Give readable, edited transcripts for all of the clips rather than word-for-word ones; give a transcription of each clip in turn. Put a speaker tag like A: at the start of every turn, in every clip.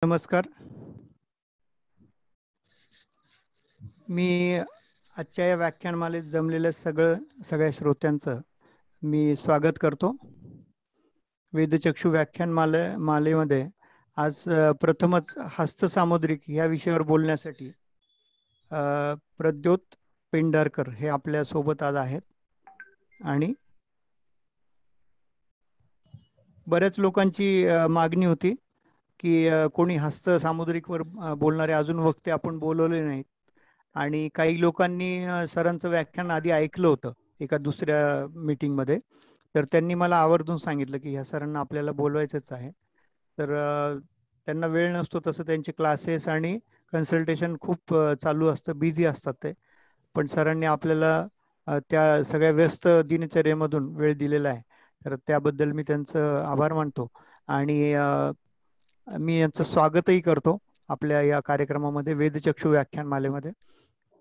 A: नमस्कार. मी आजच्या या व्याख्यानमालेत जमलेल्या सगळ्या श्रोत्यांचं मी स्वागत करतो. वेदचक्षु मालेमध्ये आज प्रथमच हस्तसामुद्रिक या विषयावर बोलण्यासाठी प्रद्योत पेंढारकर हे आपल्या सोबत आज आहेत. आणि बऱ्याच लोकांची मागणी होती की कोणी हस्तसामुद्रिकवर बोलणारे अजून वक्ते आपण बोलवले नाहीत. आणि काही लोकांनी सरांचं व्याख्यान आधी ऐकलं होतं एका दुसऱ्या मीटिंगमध्ये. तर त्यांनी मला आवर्जून सांगितलं की ह्या सरांना आपल्याला बोलवायचंच आहे. तर त्यांना वेळ नसतो, तसं त्यांचे क्लासेस आणि कन्सल्टेशन खूप चालू असतं, बिझी असतात ते. पण सरांनी आपल्याला त्या सगळ्या व्यस्त दिनचर्येमधून वेळ दिलेला आहे. तर त्याबद्दल मी त्यांचं आभार मानतो. आणि मी यांचं स्वागतही करतो आपल्या या कार्यक्रमामध्ये, वेदचक्षु व्याख्यानमालेमध्ये.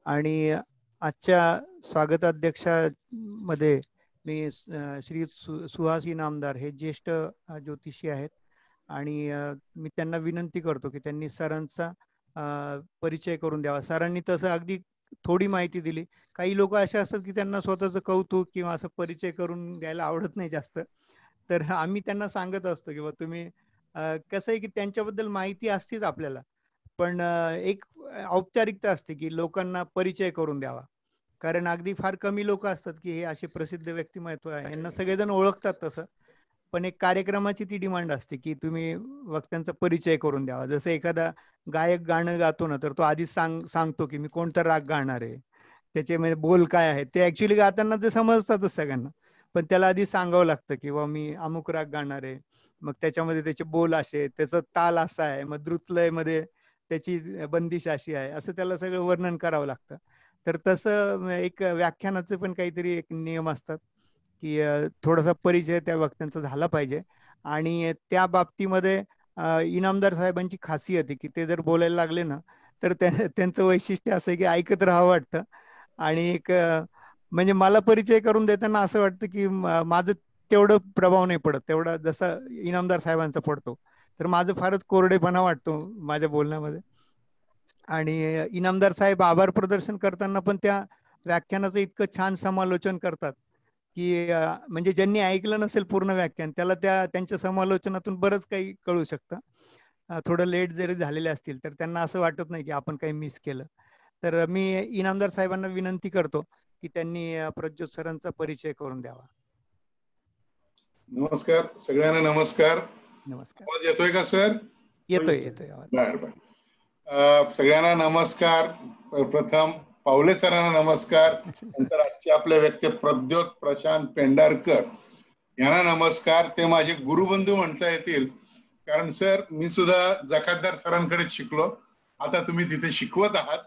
A: आणि आजच्या स्वागताध्यक्षामध्ये मी श्री सुहास इनामदार हे ज्येष्ठ ज्योतिषी आहेत. आणि मी त्यांना विनंती करतो की त्यांनी सरांचा परिचय करून द्यावा. सरांनी तसं अगदी थोडी माहिती दिली. काही लोक असे असतात की त्यांना स्वतःचं कौतुक किंवा असं परिचय करून द्यायला आवडत नाही जास्त. तर आम्ही त्यांना सांगत असतो की तुम्ही कसं आहे की त्यांच्याबद्दल माहिती असतेच आपल्याला, पण एक औपचारिकता असते की लोकांना परिचय करून द्यावा. कारण अगदी फार कमी लोक असतात की हे असे प्रसिद्ध व्यक्तिमत्व आहे, यांना सगळेजण ओळखतात तसं. पण एक कार्यक्रमाची ती डिमांड असते की तुम्ही वक्त्यांचा परिचय करून द्यावा. जसं एखादा गायक गाणं गातो ना, तर तो आधी सांगतो की मी कोणता राग गाणार आहे, त्याचे म्हणजे बोल काय आहेत. ते ऍक्च्युली गाताना ते समजतातच सगळ्यांना, पण त्याला आधी सांगावं लागतं की मी अमुक राग गाणार आहे. मग त्याच्यामध्ये त्याचे बोल असे, त्याचा ताल असा आहे, मग द्रुतलयमध्ये त्याची बंदिश अशी आहे, असं त्याला सगळं वर्णन करावं लागतं. तर तसं एक व्याख्यानाचे पण काहीतरी एक नियम असतात की थोडासा परिचय त्या वक्त्यांचा झाला पाहिजे. आणि त्या बाबतीमध्ये इनामदार साहेबांची खासियत आहे की ते जर बोलायला लागले ना, तर त्यांचं वैशिष्ट्य असं आहे की ऐकत राहावं वाटतं. आणि एक म्हणजे मला परिचय करून देताना असं वाटतं की माझं तेवढं प्रभाव नाही पडत तेवढा जसा इनामदार साहेबांचा पडतो. तर माझं फारच कोरडेपणा वाटतो माझ्या बोलण्यामध्ये. आणि इनामदार साहेब आभार प्रदर्शन करताना पण त्या व्याख्यानाचं इतकं छान समालोचन करतात की म्हणजे ज्यांनी ऐकलं नसेल पूर्ण व्याख्यान त्याला त्यांच्या समालोचनातून बरंच काही कळू शकतं. थोडं लेट जरी झालेले असतील तर त्यांना असं वाटत नाही की आपण काही मिस केलं. तर मी इनामदार साहेबांना विनंती करतो की त्यांनी प्रज्योत सरांचा परिचय करून द्यावा.
B: नमस्कार सगळ्यांना. नमस्कार.
A: नमस्कार.
B: आवाज येतोय का सर?
A: येतोय येतोय आवाज.
B: बर बर. सगळ्यांना नमस्कार. प्रथम पावले सरांना नमस्कार. नंतर आजचे आपले व्यक्ती प्रद्योत प्रशांत पेंढारकर यांना नमस्कार. ते माझे गुरुबंधू म्हणता येतील, कारण सर मी सुद्धा जकातदार सरांकडे शिकलो. आता तुम्ही तिथे शिकवत आहात.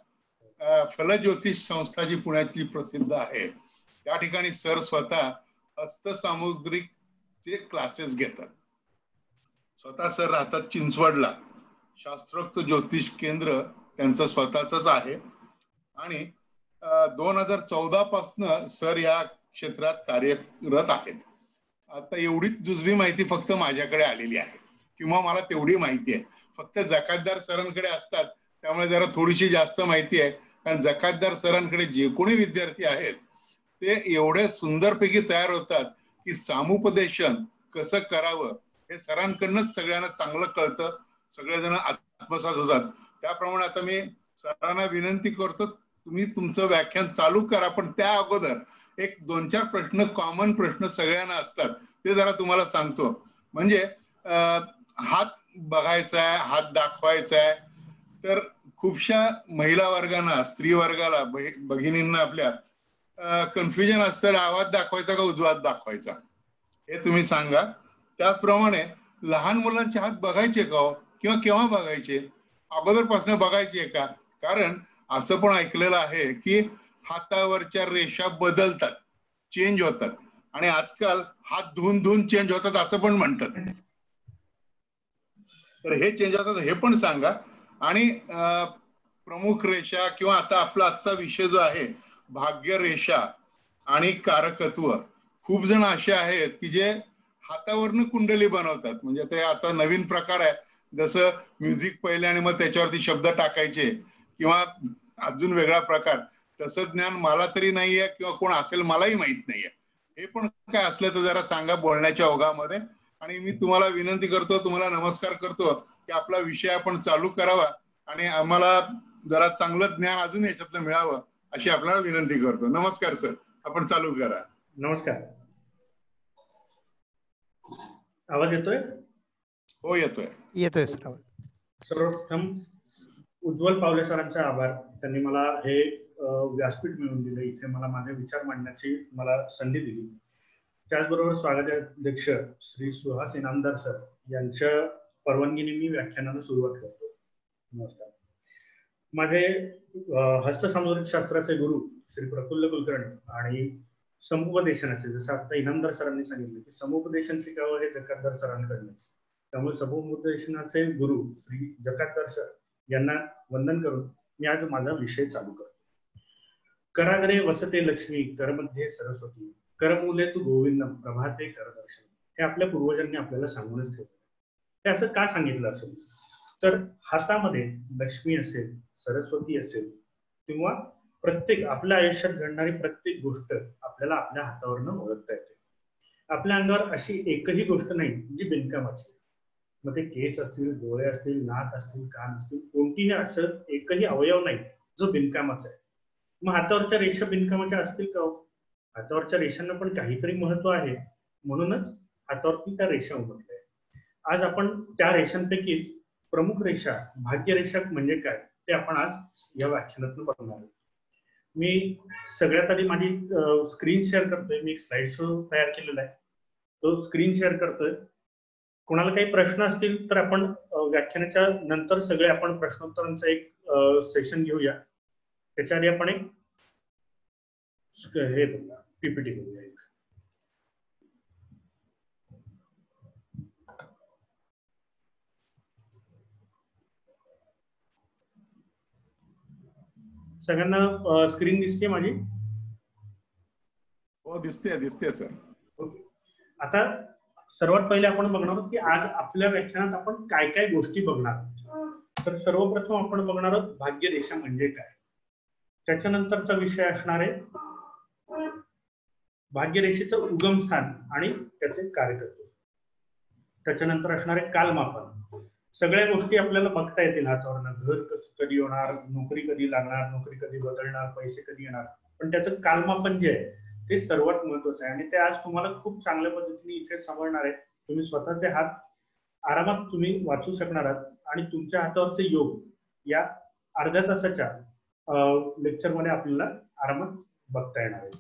B: फलज्योतिष संस्था जी पुण्यातली प्रसिद्ध आहे त्या ठिकाणी सर स्वतः हस्तसामुद्रिकचे क्लासेस घेतात. स्वतः सर राहतात चिंचवडला. शास्त्रोक्त ज्योतिष केंद्र त्यांचं स्वतःच आहे. आणि 2014 पासून सर या क्षेत्रात कार्यरत आहेत. आता एवढीच जुजबी माहिती फक्त माझ्याकडे आलेली आहे, किंवा मला तेवढी माहिती आहे. फक्त जकातदार सरांकडे असतात त्यामुळे जरा थोडीशी जास्त माहिती आहे. कारण जकातदार सरांकडे जे कोणी विद्यार्थी आहेत ते एवढे सुंदरपैकी तयार होतात की सामुपदेशन कसं करावं हे सरांकडनंच सगळ्यांना चांगलं कळतं. सगळेजण आत्मसात होतात. त्याप्रमाणे आता मी सरांना विनंती करतो, तुम्ही तुमचं व्याख्यान चालू करा, पण त्या अगोदर एक 2-4 प्रश्न, कॉमन प्रश्न सगळ्यांना असतात ते जरा तुम्हाला सांगतो. म्हणजे हात बघायचा आहे, हात दाखवायचा आहे. तर खूपशा महिला वर्गांना, स्त्री वर्गाला, भगिनींना आपल्या कन्फ्युजन असतं, डावात दाखवायचा का उजवात दाखवायचा हे तुम्ही सांगा. त्याचप्रमाणे लहान मुलांचे हात बघायचे का किंवा केव्हा बघायचे, अगोदरपासून बघायचे का? कारण असं पण ऐकलेलं आहे की हातावरच्या रेषा बदलतात, चेंज होतात, आणि आजकाल हात धुवून चेंज होतात असं पण म्हणतात. तर हे चेंज होतात हे पण सांगा. आणि प्रमुख रेषा किंवा आता आपला आजचा विषय जो आहे भाग्य रेषा आणि कारकत्व, खूप जण असे आहेत की जे हातावरनं कुंडली बनवतात. म्हणजे ते आता नवीन प्रकार आहे, जसं म्युझिक पहिले आणि मग त्याच्यावरती शब्द टाकायचे किंवा अजून वेगळा प्रकार, तसं ज्ञान मला तरी नाहीये किंवा कोण असेल मलाही माहित नाहीये. हे पण काय असलं तर जरा सांगा बोलण्याच्या ओघामध्ये. आणि मी तुम्हाला विनंती करतो, तुम्हाला नमस्कार करतो की आपला विषय आपण चालू करावा आणि आम्हाला जरा चांगलं ज्ञान अजून याच्यातलं मिळावं अशी आपल्याला विनंती करतो. नमस्कार सर, आपण चालू करा.
C: नमस्कार. आवाज येतोय?
B: हो येतोय.
A: येतोय सर आवाज.
C: सर्वप्रथम उज्ज्वल पावले सरांचे आभार. त्यांनी मला हे व्यासपीठ मिळवून दिलं, इथे मला माझे विचार मांडण्याची मला संधी दिली. त्याचबरोबर स्वागताध्यक्ष श्री सुहास इनामदार सर यांच्या परवानगीने मी व्याख्यानाला सुरुवात करतो. नमस्कार. माझे हस्तसामुद्रिक शास्त्राचे गुरु श्री प्रफुल्ल कुलकर्णी आणि समुपदेशनाचे, जसं आता इनामदार सरांनी सांगितलं की समुपदेशन शिकावं हे जकातदार सरांकडनंच, त्यामुळे समुपदेशनाचे गुरु श्री जकातदार सर यांना वंदन करून मी आज माझा विषय चालू करतो. कराग्रे वसते लक्ष्मी, करमध्ये सरस्वती, करमूले तू गोविंदम, प्रभाते करदर्शन. हे आपल्या पूर्वजांनी आपल्याला सांगूनच ठेवलं. ते असं का सांगितलं असेल तर हातामध्ये लक्ष्मी असेल, सरस्वती असेल किंवा प्रत्येक आपल्या आयुष्यात घडणारी प्रत्येक गोष्ट आपल्याला आपल्या हातावरनं ओळखता येते. आपल्या अंगावर अशी एकही गोष्ट नाही जी बिनकामाची. मग ते केस असतील, डोळे असतील, नाक असतील, कान असतील, कोणतीही असं एकही अवयव नाही जो बिनकामाचा आहे. मग हातावरच्या रेषा बिनकामाच्या असतील का? हातावरच्या रेषांना पण काहीतरी महत्व आहे, म्हणूनच हातावरती त्या रेषा उमटल्या. आज आपण त्या रेषांपैकीच प्रमुख रेषा, भाग्यरेषा म्हणजे काय ते आपण आज या व्याख्यानातून बघणार आहोत. मी सगळ्यात आधी माझी स्क्रीन शेअर करतोय. मी एक स्लाइड शो तयार केलेला आहे, तो स्क्रीन शेअर करतोय. कोणाला काही प्रश्न असतील तर आपण व्याख्यानाच्या नंतर सगळे आपण प्रश्नोत्तरांचा एक सेशन घेऊया. त्याच्या आधी आपण एक हे बघूया, पीपीटी बघूया. एक सगळ्यांना स्क्रीन दिसते माझी?
B: हो दिसते सर.
C: ओके. आता सर्वात पहिले आपण बघणार आहोत की आज आपल्या व्याख्यानात आपण काय काय गोष्टी बघणार आहोत. तर सर्वप्रथम आपण बघणार आहोत भाग्यरेषा म्हणजे काय. त्याच्यानंतरचा विषय असणार आहे भाग्यरेषेचं उगमस्थान आणि त्याचे कार्यकर्ते. त्याच्यानंतर असणार आहे कालमापन. सगळ्या गोष्टी आपल्याला बघता येतील हातावरनं. घर कधी होणार, नोकरी कधी लागणार, नोकरी कधी बदलणार, पैसे कधी येणार, पण त्याचं कालमापन जे आहे ते सर्वात महत्वाचं आहे आणि ते आज तुम्हाला खूप चांगल्या पद्धतीने इथे समजणार आहे. तुम्ही स्वतःचे हात आरामात तुम्ही वाचू शकणार आहात आणि तुमच्या हातावरचे योग या अर्ध्या तासाच्या लेक्चर मध्ये आपल्याला आरामात बघता येणार आहे.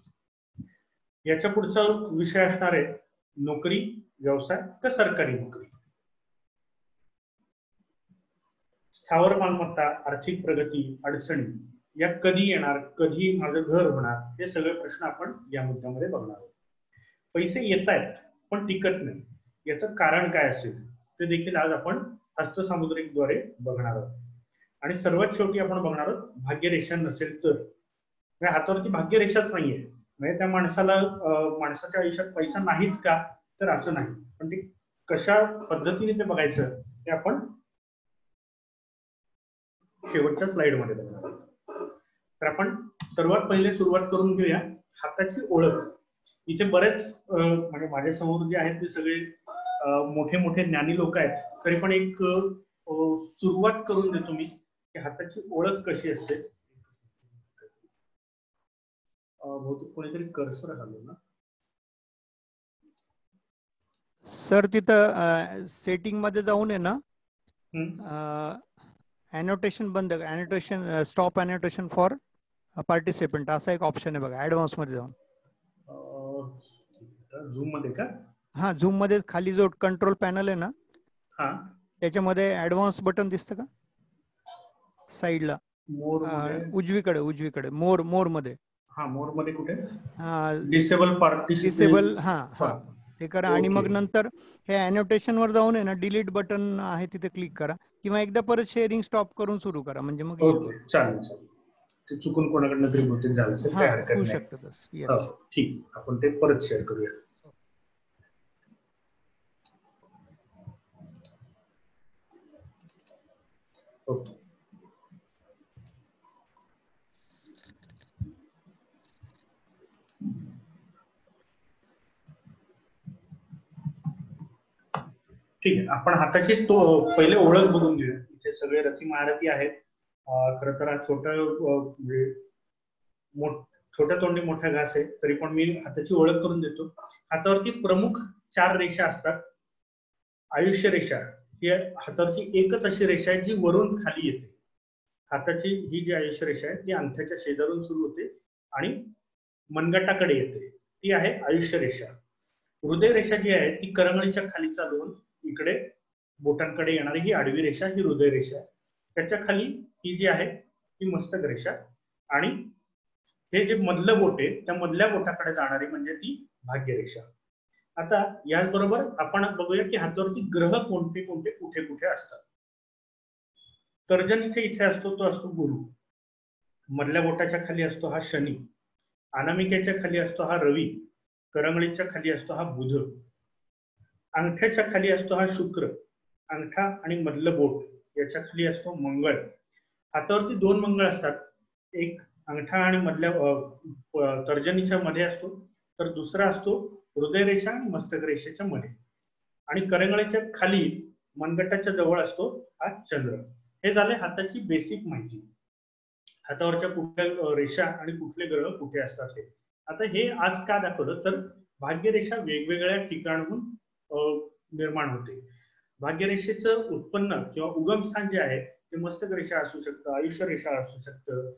C: याच्या पुढचा विषय असणार आहे नोकरी, व्यवसाय का सरकारी नोकरी. स्थावर मालमत्ता, आर्थिक प्रगती, अडचणी या कधी येणार, कधी माझं घर होणार, हे सगळे प्रश्न आपण या मुद्द्यामध्ये बघणार आहोत. पैसे येत आहेत पण टिकत नाही, याचं कारण काय असेल ते देखील आज आपण हस्तसामुद्रिक द्वारे बघणार आहोत. आणि सर्वात शेवटी आपण बघणार आहोत भाग्यरेषा नसेल तर. हातावरती भाग्यरेषाच नाहीये म्हणजे त्या माणसाच्या आयुष्यात पैसा नाहीच का, तर असं नाही. पण ते कशा पद्धतीने ते बघायचं ते आपण शेवटच्या स्लाइड मध्ये बघणार आहोत. तर आपण सर्वात पहिले सुरुवात करून घेऊया हाताची ओळख. इथे बरेच म्हणजे माझ्या समोर जे आहेत ते सगळे मोठे मोठे ज्ञानी लोक आहेत, तरी पण एक सुरुवात करून देतो मी की हाताची ओळख कशी असते. बहुतेक कोणीतरी कर्सर हलवलं ना
A: सर. तिथं सेटिंग मध्ये जाऊन आहे ना, अॅनोटेशन बंद, अॅनोटेशन स्टॉप, अॅनोटेशन फॉर पार्टिसिपंट असा एक ऑप्शन आहे बघा ऍडव्हान्स मध्ये जाऊन.
C: झूम मध्ये का?
A: हा, झूम मध्ये खाली जो कंट्रोल पॅनल आहे ना, त्याच्यामध्ये ऍडव्हान्स बटन दिसतं का साईडला? उजवीकडे मोर मध्ये.
C: हा, मोर मध्ये कुठे? Disable
A: disable. हा ते करा आणि मग नंतर हे अॅनोटेशन वर जाऊन आहे ना, डिलीट बटन आहे तिथे क्लिक करा किंवा एकदा परत शेअरिंग स्टॉप करून सुरू करा म्हणजे मग
C: चालेल. ते चुकून कोणाकडनं तरी बहुतेक झालं असेल, काय हरकत
A: होऊ
C: नाही.
A: शकतं.
C: ठीक, आपण ते परत शेअर करूया. ओके. ठीक आहे, आपण हाताची तो पहिले ओळख बघून घेऊया. इथे सगळे रथी महारथी आहेत. खरं तर छोट्या तोंडी मोठ्या घास आहे, तरी पण मी हाताची ओळख करून देतो. हातावरती प्रमुख 4 रेषा असतात. आयुष्य रेषा ही हातावरची एकच अशी रेषा आहे जी वरून खाली येते. हाताची ही जी आयुष्य रेषा आहे ती अंगठ्याच्या शेजारून सुरू होते आणि मनगटाकडे येते, ती आहे आयुष्य रेषा. हृदय रेषा जी आहे ती करंगळीच्या खाली चालून इकडे बोटांकडे येणारी ही आडवी रेषा ही हृदय रेषा आहे. त्याच्या खाली ही जी आहे ती मस्तक रेषा आणि हे जे मधलं बोट आहे त्या मधल्या बोटाकडे जाणारी म्हणजे ती भाग्यरेषा. आता याचबरोबर आपण बघूया की हातावरती ग्रह कोणते कोणते कुठे कुठे असतात. तर्जनीच्या इथे असतो तो असतो गुरु. मधल्या बोटाच्या खाली असतो हा शनी. अनामिकेच्या खाली असतो हा रवी. करंगळीच्या खाली असतो हा बुध. अंगठ्याच्या खाली असतो हा शुक्र. अंगठा आणि मधलं बोट याच्या खाली असतो मंगळ. हातावरती 2 मंगळ असतात. एक अंगठा आणि मधल्या तर्जनीच्या मध्ये असतो, तर दुसरा असतो हृदय रेषा आणि मस्तक रेषेच्या मध्ये. आणि करंगळीच्या खाली मनगटाच्या जवळ असतो हा चंद्र. हे झाले हाताची बेसिक माहिती. हातावरच्या कुठल्या रेषा आणि कुठले ग्रह कुठे असतात हे. आता हे आज का दाखवलं तर भाग्यरेषा वेगवेगळ्या ठिकाणाहून निर्माण होते. भाग्यरेषेचं उत्पन्न किंवा उगमस्थान जे आहे ते मस्तक रेषा असू शकतं, आयुष्य रेषा असू शकतं,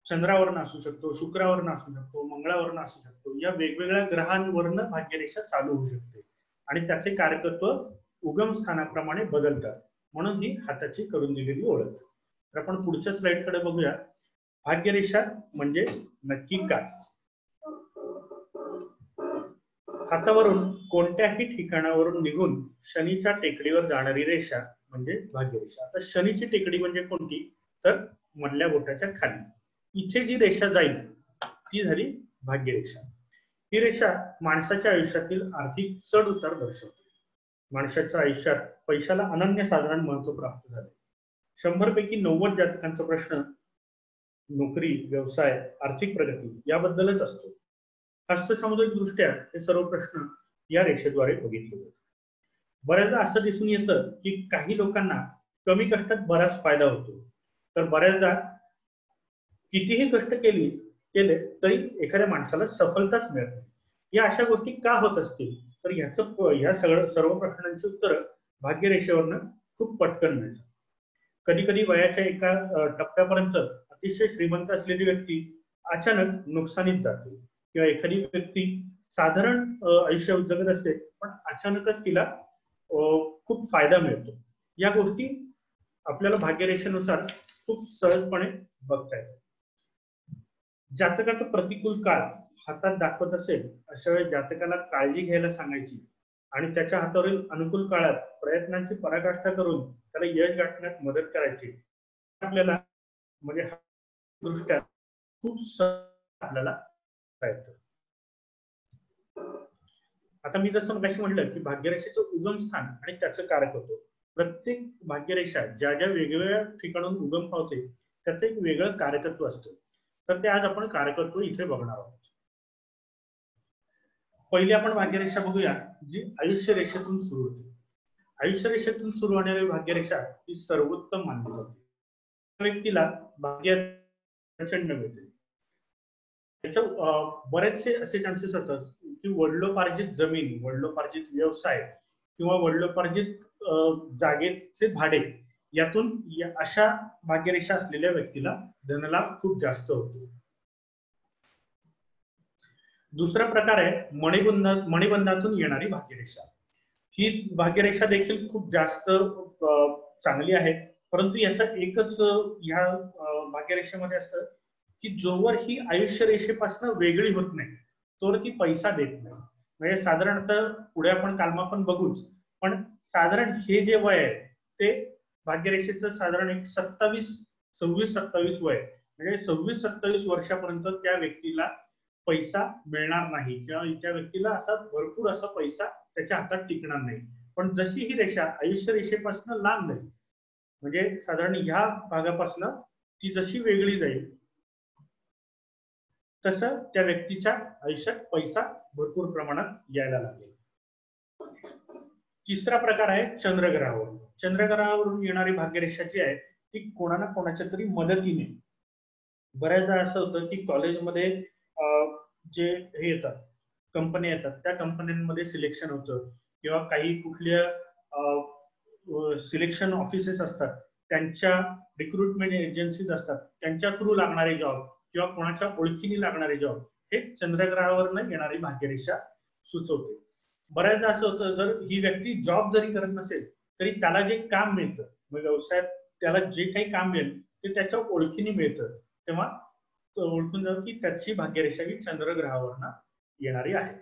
C: चंद्रावरनं असू शकतो, शुक्रावरनं असू शकतो, मंगळावरनं असू शकतो. या वेगवेगळ्या ग्रहांवरनं भाग्यरेषा चालू होऊ शकते आणि त्याचे कार्यकत्व उगमस्थानाप्रमाणे बदलतात. म्हणून ही हाताची करून दिलेली ओळख. तर आपण पुढच्या स्लाइड कडे बघूया. भाग्यरेषा म्हणजे नक्की काय? हातावरून कोणत्याही ठिकाणावरून निघून शनीच्या टेकडीवर जाणारी रेषा म्हणजे भाग्यरेषा. आता शनीची टेकडी म्हणजे कोणती तर मधल्या बोटाच्या खाली इथे जी रेषा जाईल ती झाली भाग्यरेषा. ही रेषा माणसाच्या आयुष्यातील आर्थिक चढ उतार दर्शवते. माणसाच्या आयुष्यात पैशाला अनन्यसाधारण महत्व प्राप्त झाले. 100 पैकी 90 जातकांचा प्रश्न नोकरी, व्यवसाय, आर्थिक प्रगती याबद्दलच असतो. हस्तसामुदायिक दृष्ट्या हे सर्व प्रश्न या रेषेद्वारे बघितले जातात. बऱ्याचदा असं दिसून येतं की काही लोकांना कमी कष्टात बराच फायदा होतो, तर बऱ्याचदा कितीही कष्ट केले तरी एखाद्या माणसाला सफलताच मिळत नाही. या अशा गोष्टी का होत असतील तर ह्या सर्व प्रश्नांची उत्तर भाग्यरेषेवरनं खूप पटकन मिळतात. कधी कधी वयाच्या एका टप्प्यापर्यंत अतिशय श्रीमंत असलेली व्यक्ती अचानक नुकसानीत जाते किंवा एखादी व्यक्ती साधारण आयुष्य जगत असते पण अचानकच तिला खूप फायदा मिळतो. या गोष्टी आपल्याला भाग्यरेषेनुसार खूप सहजपणे बघता येतात. जातकाचा प्रतिकूल काळ हातात दाखवत असेल अशा वेळी जातकाला काळजी घ्यायला सांगायची आणि त्याच्या हातावरील अनुकूल काळात प्रयत्नांची पराकाष्ठा करून त्याला यश गाठण्यात मदत करायची. आपल्याला म्हणजे दृष्ट्या खूप आपल्याला येतं. आता मी जसं मगाशी म्हटलं की भाग्यरेषेचं उगमस्थान आणि त्याचं कारकत्व. प्रत्येक भाग्यरेषा ज्या ज्या वेगवेगळ्या ठिकाणून उगम पावते त्याचं एक वेगळं कारकत्व असतं. तर ते आज आपण कारकत्व इथे बघणार आहोत. पहिली आपण भाग्यरेषा बघूया जी आयुष्य रेषेतून सुरू होते. आयुष्य रेषेतून सुरू होणारी भाग्यरेषा ही सर्वोत्तम मानली जाते. व्यक्तीला भाग्य प्रचंड मिळते. त्याच्या बरेचसे असे चान्सेस असतात की वडिलोपार्जित जमीन, वडिलोपार्जित व्यवसाय किंवा वडिलोपार्जित जागेचे भाडे यातून अशा भाग्यरेषा असलेल्या व्यक्तीला धनलाभ खूप जास्त होतो. दुसरा प्रकार आहे मणिबंधातून येणारी भाग्यरेषा. ही भाग्यरेषा देखील खूप जास्त चांगली आहे, परंतु याचा एकच ह्या भाग्यरेषेमध्ये असतं की जोवर ही आयुष्य रेषेपासून वेगळी होत नाही तोवर ती पैसा देत नाही. म्हणजे साधारणतः पुढे आपण कालमापन बघूच, पण साधारण हे जे वय आहे ते भाग्यरेषेचं साधारण एक 26-27 वय, म्हणजे 26-27 वर्षापर्यंत त्या व्यक्तीला पैसा मिळणार नाही किंवा त्या व्यक्तीला असा भरपूर असा पैसा त्याच्या हातात टिकणार नाही. पण जशी ही रेषा आयुष्य रेषेपासून लांब जाईल म्हणजे साधारण ह्या भागापासून ती जशी वेगळी जाईल तसं त्या व्यक्तीच्या आयुष्यात पैसा भरपूर प्रमाणात यायला लागेल. तिसरा प्रकार आहे चंद्रग्रहावर. चंद्रग्रहावरून येणारी भाग्यरेषा जी आहे ती कोणाला कोणाच्या तरी मदतीने, बऱ्याचदा असं होतं की कॉलेजमध्ये जे हे येतात, कंपन्या येतात, त्या कंपन्यांमध्ये सिलेक्शन होतं किंवा काही कुठल्या सिलेक्शन ऑफिसेस असतात, त्यांच्या रिक्रुटमेंट एजन्सीज असतात, त्यांच्या थ्रू लागणारे जॉब किंवा कोणाच्या ओळखीने लागणारे जॉब हे चंद्रग्रहावरनं येणारी भाग्यरेषा सुचवते. बऱ्याचदा असं होतं, जर ही व्यक्ती जॉब जरी करत नसेल तरी त्याला जे काम मिळतं, मग व्यवसायात त्याला जे काही काम मिळेल ते त्याच्या ओळखीने मिळतं, तेव्हा ओळखून जाऊ की त्याची भाग्यरेषा ही चंद्रग्रहावरनं येणारी आहे.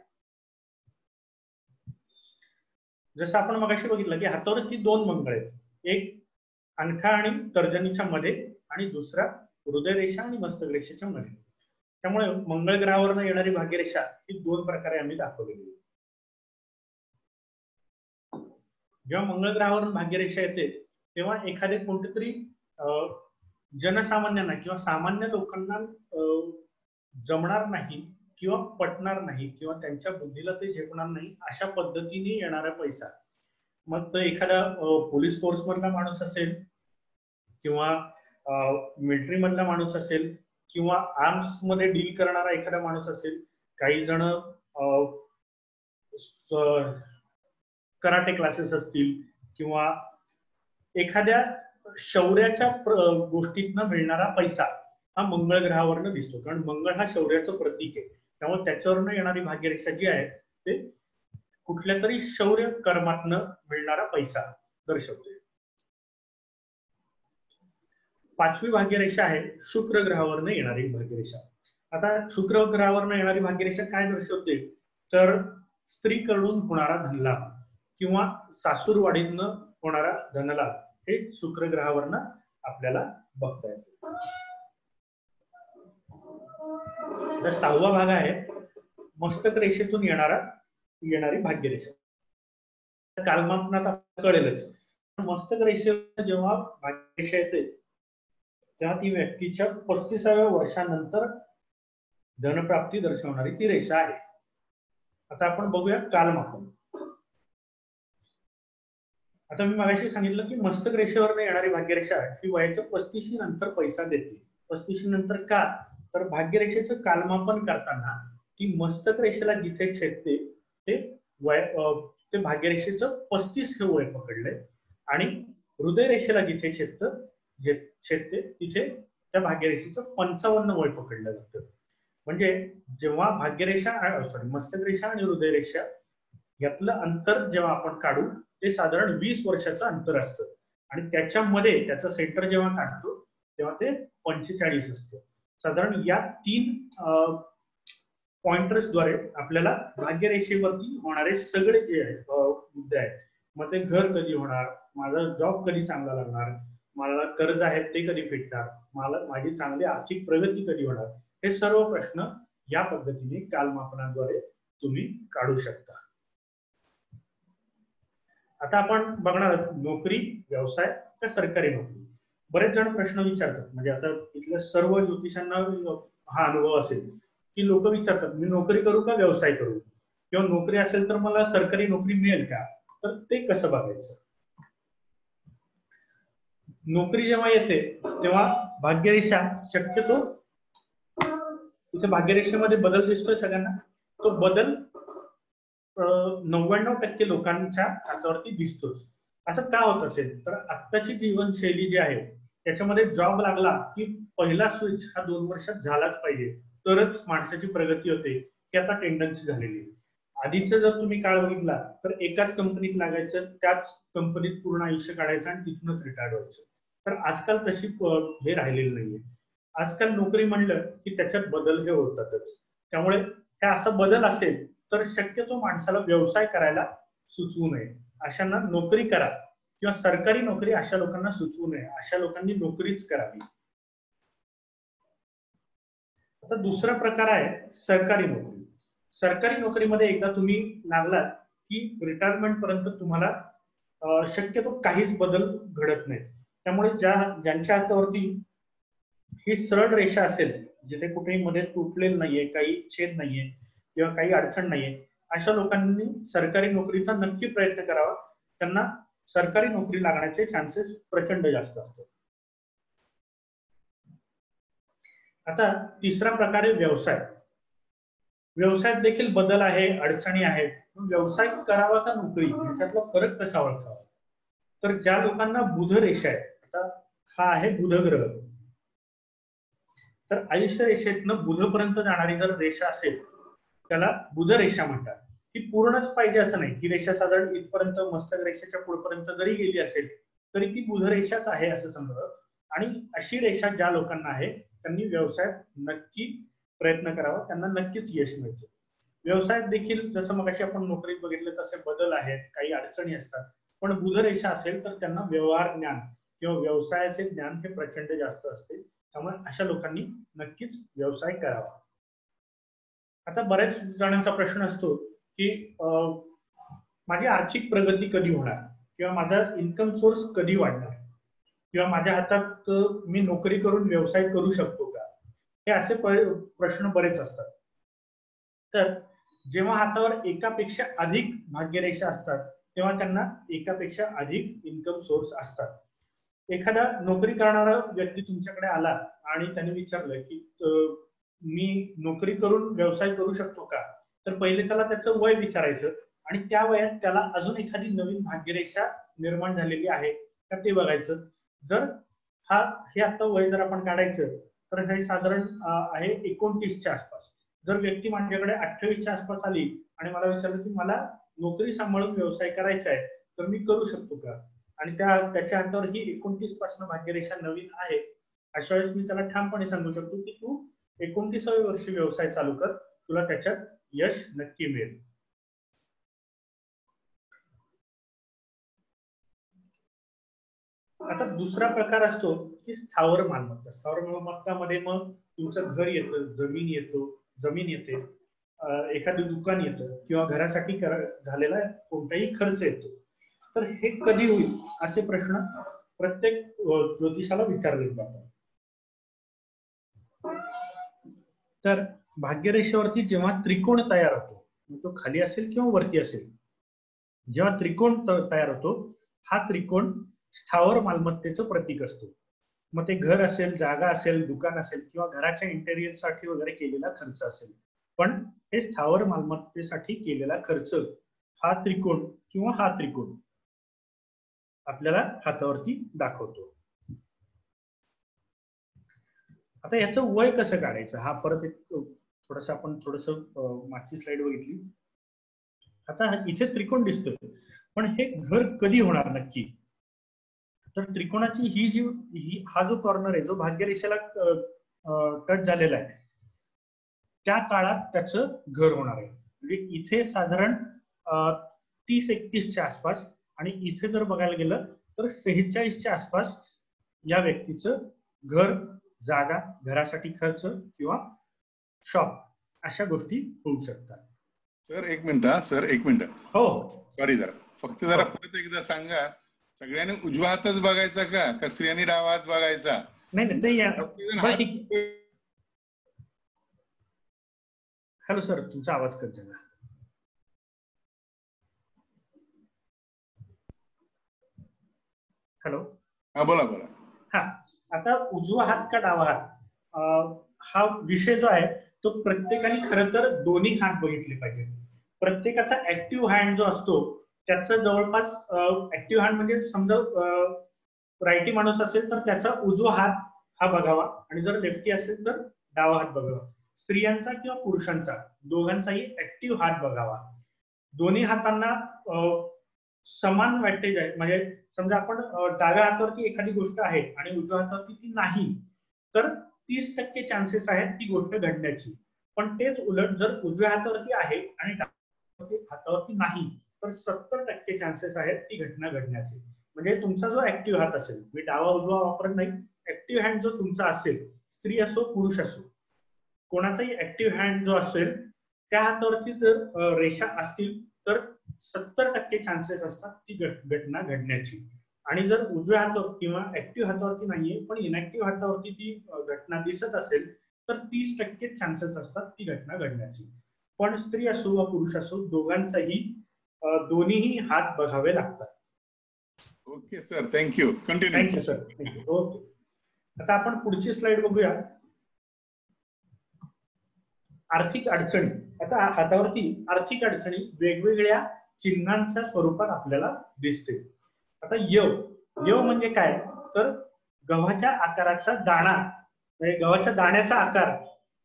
C: जसं आपण मगाशी बघितलं की हातावरती 2 मंगळ आहेत, एक अंगठा आणि तर्जनीच्या मध्ये आणि दुसरा हृदयरेषा आणि मस्तकरेषेच्या मध्ये. त्यामुळे मंगळ ग्रहावरनं येणारी भाग्यरेषा ही 2 प्रकारे आम्ही दाखवलेली आहे. जेव्हा मंगळ ग्रहावरून भाग्यरेषा येते तेव्हा एखादे कोणते तरी जनसामान्यांना किंवा सामान्य लोकांना जमणार नाही किंवा पटणार नाही किंवा त्यांच्या बुद्धीला ते झेपणार नाही अशा पद्धतीने येणारा पैसा, मग तो एखादा पोलीस फोर्स मधला माणूस असेल किंवा मिलिटरी मधला माणूस असेल किंवा आर्म्स मध्ये डील करणारा एखादा माणूस असेल, काही जण कराटे क्लासेस असतील किंवा एखाद्या शौर्याच्या गोष्टीतनं मिळणारा पैसा हा मंगळ ग्रहावरनं दिसतो, कारण मंगळ हा शौर्याचं प्रतीक आहे. त्यामुळे त्याच्यावरनं येणारी भाग्यरेषा जी आहे ते कुठल्या तरी शौर्य कर्मातनं मिळणारा पैसा दर्शवते. 5वी भाग्यरेषा आहे शुक्र ग्रहावरनं येणारी भाग्यरेषा. आता शुक्र ग्रहावरनं येणारी भाग्यरेषा काय दर्शवते, तर स्त्रीकडून होणारा धनलाभ किंवा सासूरवाडीतनं होणारा धनलाभ हे शुक्र ग्रहावरनं आपल्याला बघता येते. 6वा भाग आहे मस्तक रेषेतून येणारी भाग्यरेषा. कालमापनात कळेलच, मस्तक रेषेवर जेव्हा भाग्यरेषा येते तेव्हा ती व्यक्तीच्या 35व्या वर्षानंतर धनप्राप्ती दर्शवणारी ती रेषा आहे. आता आपण बघूया कालमापन. आता मी मगाशी सांगितलं की मस्तक रेषेवर येणारी भाग्यरेषा ही वयाच्या 35 नंतर पैसा देते. 35 नंतर का, तर भाग्यरेषेचं कालमापन करताना ती मस्तक रेषेला जिथे छेदते ते भाग्यरेषेचं 35 हे वय पकडले आणि हृदय रेषेला जिथे छेदते तिथे त्या भाग्यरेषेचं 55 वय पकडलं जातं. म्हणजे जेव्हा मस्तक रेषा आणि हृदय रेषा यातलं अंतर जेव्हा आपण काढू ते साधारण 20 वर्षाचं अंतर असतं आणि त्याच्यामध्ये त्याचं सेंटर जेव्हा काढतो तेव्हा ते 45 असतं. साधारण या 3 पॉइंटर्स द्वारे आपल्याला भाग्यरेषेवरती होणारे सगळे जे मुद्दे आहेत, मग ते घर कधी होणार, माझा जॉब कधी चांगला लागणार, मला कर्ज आहेत ते कधी फेडणार, माझी चांगली आर्थिक प्रगती कधी होणार, हे सर्व प्रश्न या पद्धतीने कालमापनाद्वारे तुम्ही काढू शकता. आता आपण बघणार नोकरी, व्यवसाय का सरकारी नोकरी. बरेच जण प्रश्न विचारतात, म्हणजे आता इथल्या सर्व ज्योतिषांना हा अनुभव असेल की लोक विचारतात मी नोकरी करू का व्यवसाय करू, किंवा नोकरी असेल तर मला सरकारी नोकरी मिळेल का, तर ते कसं बघायचं. नोकरी जेव्हा येते तेव्हा भाग्यरेषा शक्यतो इथे भाग्यरेषेमध्ये बदल दिसतोय सगळ्यांना, तो बदल 99% लोकांच्या हातावरती दिसतोच. असं का होत असेल, तर आत्ताची जीवनशैली जी आहे त्याच्यामध्ये जॉब लागला की पहिला स्विच हा 2 वर्षात झालाच पाहिजे तरच माणसाची प्रगती होते, ही आता टेंडन्सी झालेली आहे. आधीचं जर तुम्ही काळ बघितला तर एकाच कंपनीत लागायचं, त्याच कंपनीत पूर्ण आयुष्य काढायचं आणि तिथूनच रिटायर्ड व्हायचं. तर आजकाल तशी हे राहिलेली नाहीये. आजकाल नोकरी म्हणलं की त्याच्यात बदल हे होतातच. त्यामुळे हे असा बदल असेल तर शक्यतो माणसाला व्यवसाय करायला सुचवू नये. अशांना नोकरी करा किंवा सरकारी नोकरी अशा लोकांना सुचवू नये, अशा लोकांनी नोकरीच करावी. आता दुसरा प्रकार आहे सरकारी नोकरी. सरकारी नोकरीमध्ये एकदा तुम्ही लागलात की रिटायरमेंट पर्यंत तुम्हाला शक्यतो काहीच बदल घडत नाही. त्यामुळे ज्यांच्या हातावरती ही सरळ रेषा असेल, जिथे कुठेही मध्ये तुटलेलं नाहीये, काही छेद नाहीये किंवा काही अडचण नाहीये, अशा लोकांनी सरकारी नोकरीचा नक्की प्रयत्न करावा. त्यांना सरकारी नोकरी लागण्याचे चान्सेस प्रचंड जास्त असतात. आता तिसरा प्रकार आहे व्यवसाय. व्यवसायात देखील बदल आहे, अडचणी आहेत. व्यवसाय करावा का नोकरी याच्यातला फरक कसा ओळखावा? तर ज्या लोकांना बुध रेषा आहे, आता हा आहे बुध ग्रह, तर आयुष्य रेषेतनं बुधपर्यंत जाणारी जर रेषा असेल त्याला बुध रेषा म्हणतात. ती पूर्णच पाहिजे असं नाही, ही रेषा साधारण इथपर्यंत मस्तक रेषेच्या पुढपर्यंत जरी गेली असेल तरी ती बुध रेषाच आहे असं समजा. आणि अशी रेषा ज्या लोकांना आहे त्यांनी व्यवसायात नक्की प्रयत्न करावा, त्यांना नक्कीच यश मिळतं. व्यवसायात देखील जसं मगाशी आपण नोकरीत बघितलं तसे बदल आहेत, काही अडचणी असतात, पण बुध रेषा असेल तर त्यांना व्यवहार ज्ञान किंवा व्यवसायाचे ज्ञान हे प्रचंड जास्त असते. त्यामुळे अशा लोकांनी नक्कीच व्यवसाय करावा. आता बऱ्याच जणांचा प्रश्न असतो की माझी आर्थिक प्रगती कधी होणार किंवा माझा इन्कम सोर्स कधी वाढणार किंवा माझ्या हातात मी नोकरी करून व्यवसाय करू शकतो का, हे असे प्रश्न बरेच असतात. तर जेव्हा हातावर एकापेक्षा अधिक भाग्यरेषा असतात तेव्हा त्यांना एकापेक्षा अधिक इन्कम सोर्स असतात. एखादा नोकरी करणारा व्यक्ती तुमच्याकडे आला आणि त्याने विचारलं की मी नोकरी करून व्यवसाय करू शकतो का, तर पहिले त्याला त्याचं वय विचारायचं आणि त्या वयात त्याला अजून एखादी नवीन भाग्यरेषा निर्माण झालेली आहे का ते बघायचं. जर हे आता वय जर आपण काढायचं तर हे साधारण आहे 29च्या आसपास. जर व्यक्ती माझ्याकडे 28च्या आसपास आली आणि मला विचारलं की मला नोकरी सांभाळून व्यवसाय करायचा आहे तर मी करू शकतो का, आणि त्याच्या हातावर ही 29 पासून भाग्यरेषा नवीन आहे, अशा वेळेस मी त्याला ठामपणे सांगू शकतो की तू 29व्या वर्षी व्यवसाय चालू कर, तुला त्याच्यात यश नक्की मिळेल. आता दुसरा प्रकार असतो की स्थावर मालमत्ता. स्थावर मालमत्तामध्ये मग तुमचं घर येतं, जमीन येते, एखादं दुकान येतं किंवा घरासाठी झालेला कोणताही खर्च येतो. तर हे कधी होईल असे प्रश्न प्रत्येक ज्योतिषाला विचारले जातात. तर भाग्यरेषेवरती जेव्हा त्रिकोण तयार होतो, तो खाली असेल किंवा वरती असेल, जेव्हा त्रिकोण तयार होतो हा त्रिकोण स्थावर मालमत्तेचं प्रतीक असतो. मग ते घर असेल, जागा असेल, दुकान असेल किंवा घराच्या इंटेरियर साठी वगैरे केलेला खर्च असेल, पण हे स्थावर मालमत्तेसाठी केलेला खर्च हा त्रिकोण किंवा हा त्रिकोण आपल्याला हातावरती दाखवतो. आता याचं वय कसं काढायचं, हा परत एक थोडस आपण मागची स्लाइड बघितली. आता इथे त्रिकोण दिसतोय, पण हे घर कधी होणार नक्की, तर त्रिकोणाची हा जो कॉर्नर आहे जो भाग्यरेषेला टच झालेला आहे त्या काळात त्याचं घर होणार आहे. म्हणजे इथे साधारण 30-31च्या आसपास आणि इथे जर बघायला गेलं तर 46च्या आसपास या व्यक्तीचं घर, जागा, घरासाठी खर्च किंवा शॉप अशा गोष्टी होऊ शकतात.
B: सर एक मिनिट.
C: हो
B: सॉरी, फक्त परत एकदा सांगा, सगळ्यांनी उजवा हातच बघायचा का स्त्रियांनी डावा हात बघायचा?
C: नाही. हॅलो सर, तुमचा आवाज कट झाला. हॅलो,
B: हा बोला.
C: हा, आता उजवा हात का डावा हात हा विषय जो आहे तो प्रत्येकाने खरं तर दोन्ही हात बघितले पाहिजे. प्रत्येकाचा ऍक्टिव्ह हँड जो असतो त्याचा जवळपास ऍक्टिव्ह हँड म्हणजे समजा रायटी माणूस असेल तर त्याचा उजवा हात हा बघावा आणि जर लेफ्टी असेल तर डावा हात बघावा. स्त्रियांचा किंवा पुरुषांचा दोघांचाही ऍक्टिव्ह हात बघावा. दोन्ही हातांना समान वॅटेज आहे. म्हणजे समजा आपण डाव्या हातावरती एखादी गोष्ट आहे आणि उजव्या हातावरती ती नाही तर 30% चान्सेस आहेत ती गोष्ट घडण्याची. पण तेच उलट जर उजव्या हातावरती आहे आणि डाव्या हातावरती नाही तर 70% चान्सेस आहेत ती घटना घडण्याचे. म्हणजे तुमचा जो ऍक्टिव्ह हात असेल, मी डावा उजवा वापरत नाही, ऍक्टिव्ह हँड जो तुमचा असेल, स्त्री असो पुरुष असो, कोणाचाही ऍक्टिव्ह हँड जो असेल त्या हातावरती जर रेषा असतील तर 70% चान्सेस असतात ती घटना घडण्याची. आणि जर उजव्या हातावर किंवा ऍक्टिव्ह हातावरती नाहीये पण इनॅक्टिव्ह हातावरती ती घटना दिसत असेल तर 30% चान्सेस असतात ती घटना घडण्याची. पण स्त्री असो वा पुरुष असो दोघांचाही दोन्हीही हात बघावे लागतात.
B: Okay sir, thank you. Continue.
C: Thank you sir. Okay, आता आपण पुढची स्लाइड बघूया. आर्थिक अडचणी. आता हातावरती आर्थिक अडचणी वेगवेगळ्या चिन्हांच्या स्वरूपात आपल्याला दिसते. आता यव म्हणजे काय तर गव्हाच्या आकाराचा दाणा, म्हणजे गव्हाच्या दाण्याचा आकार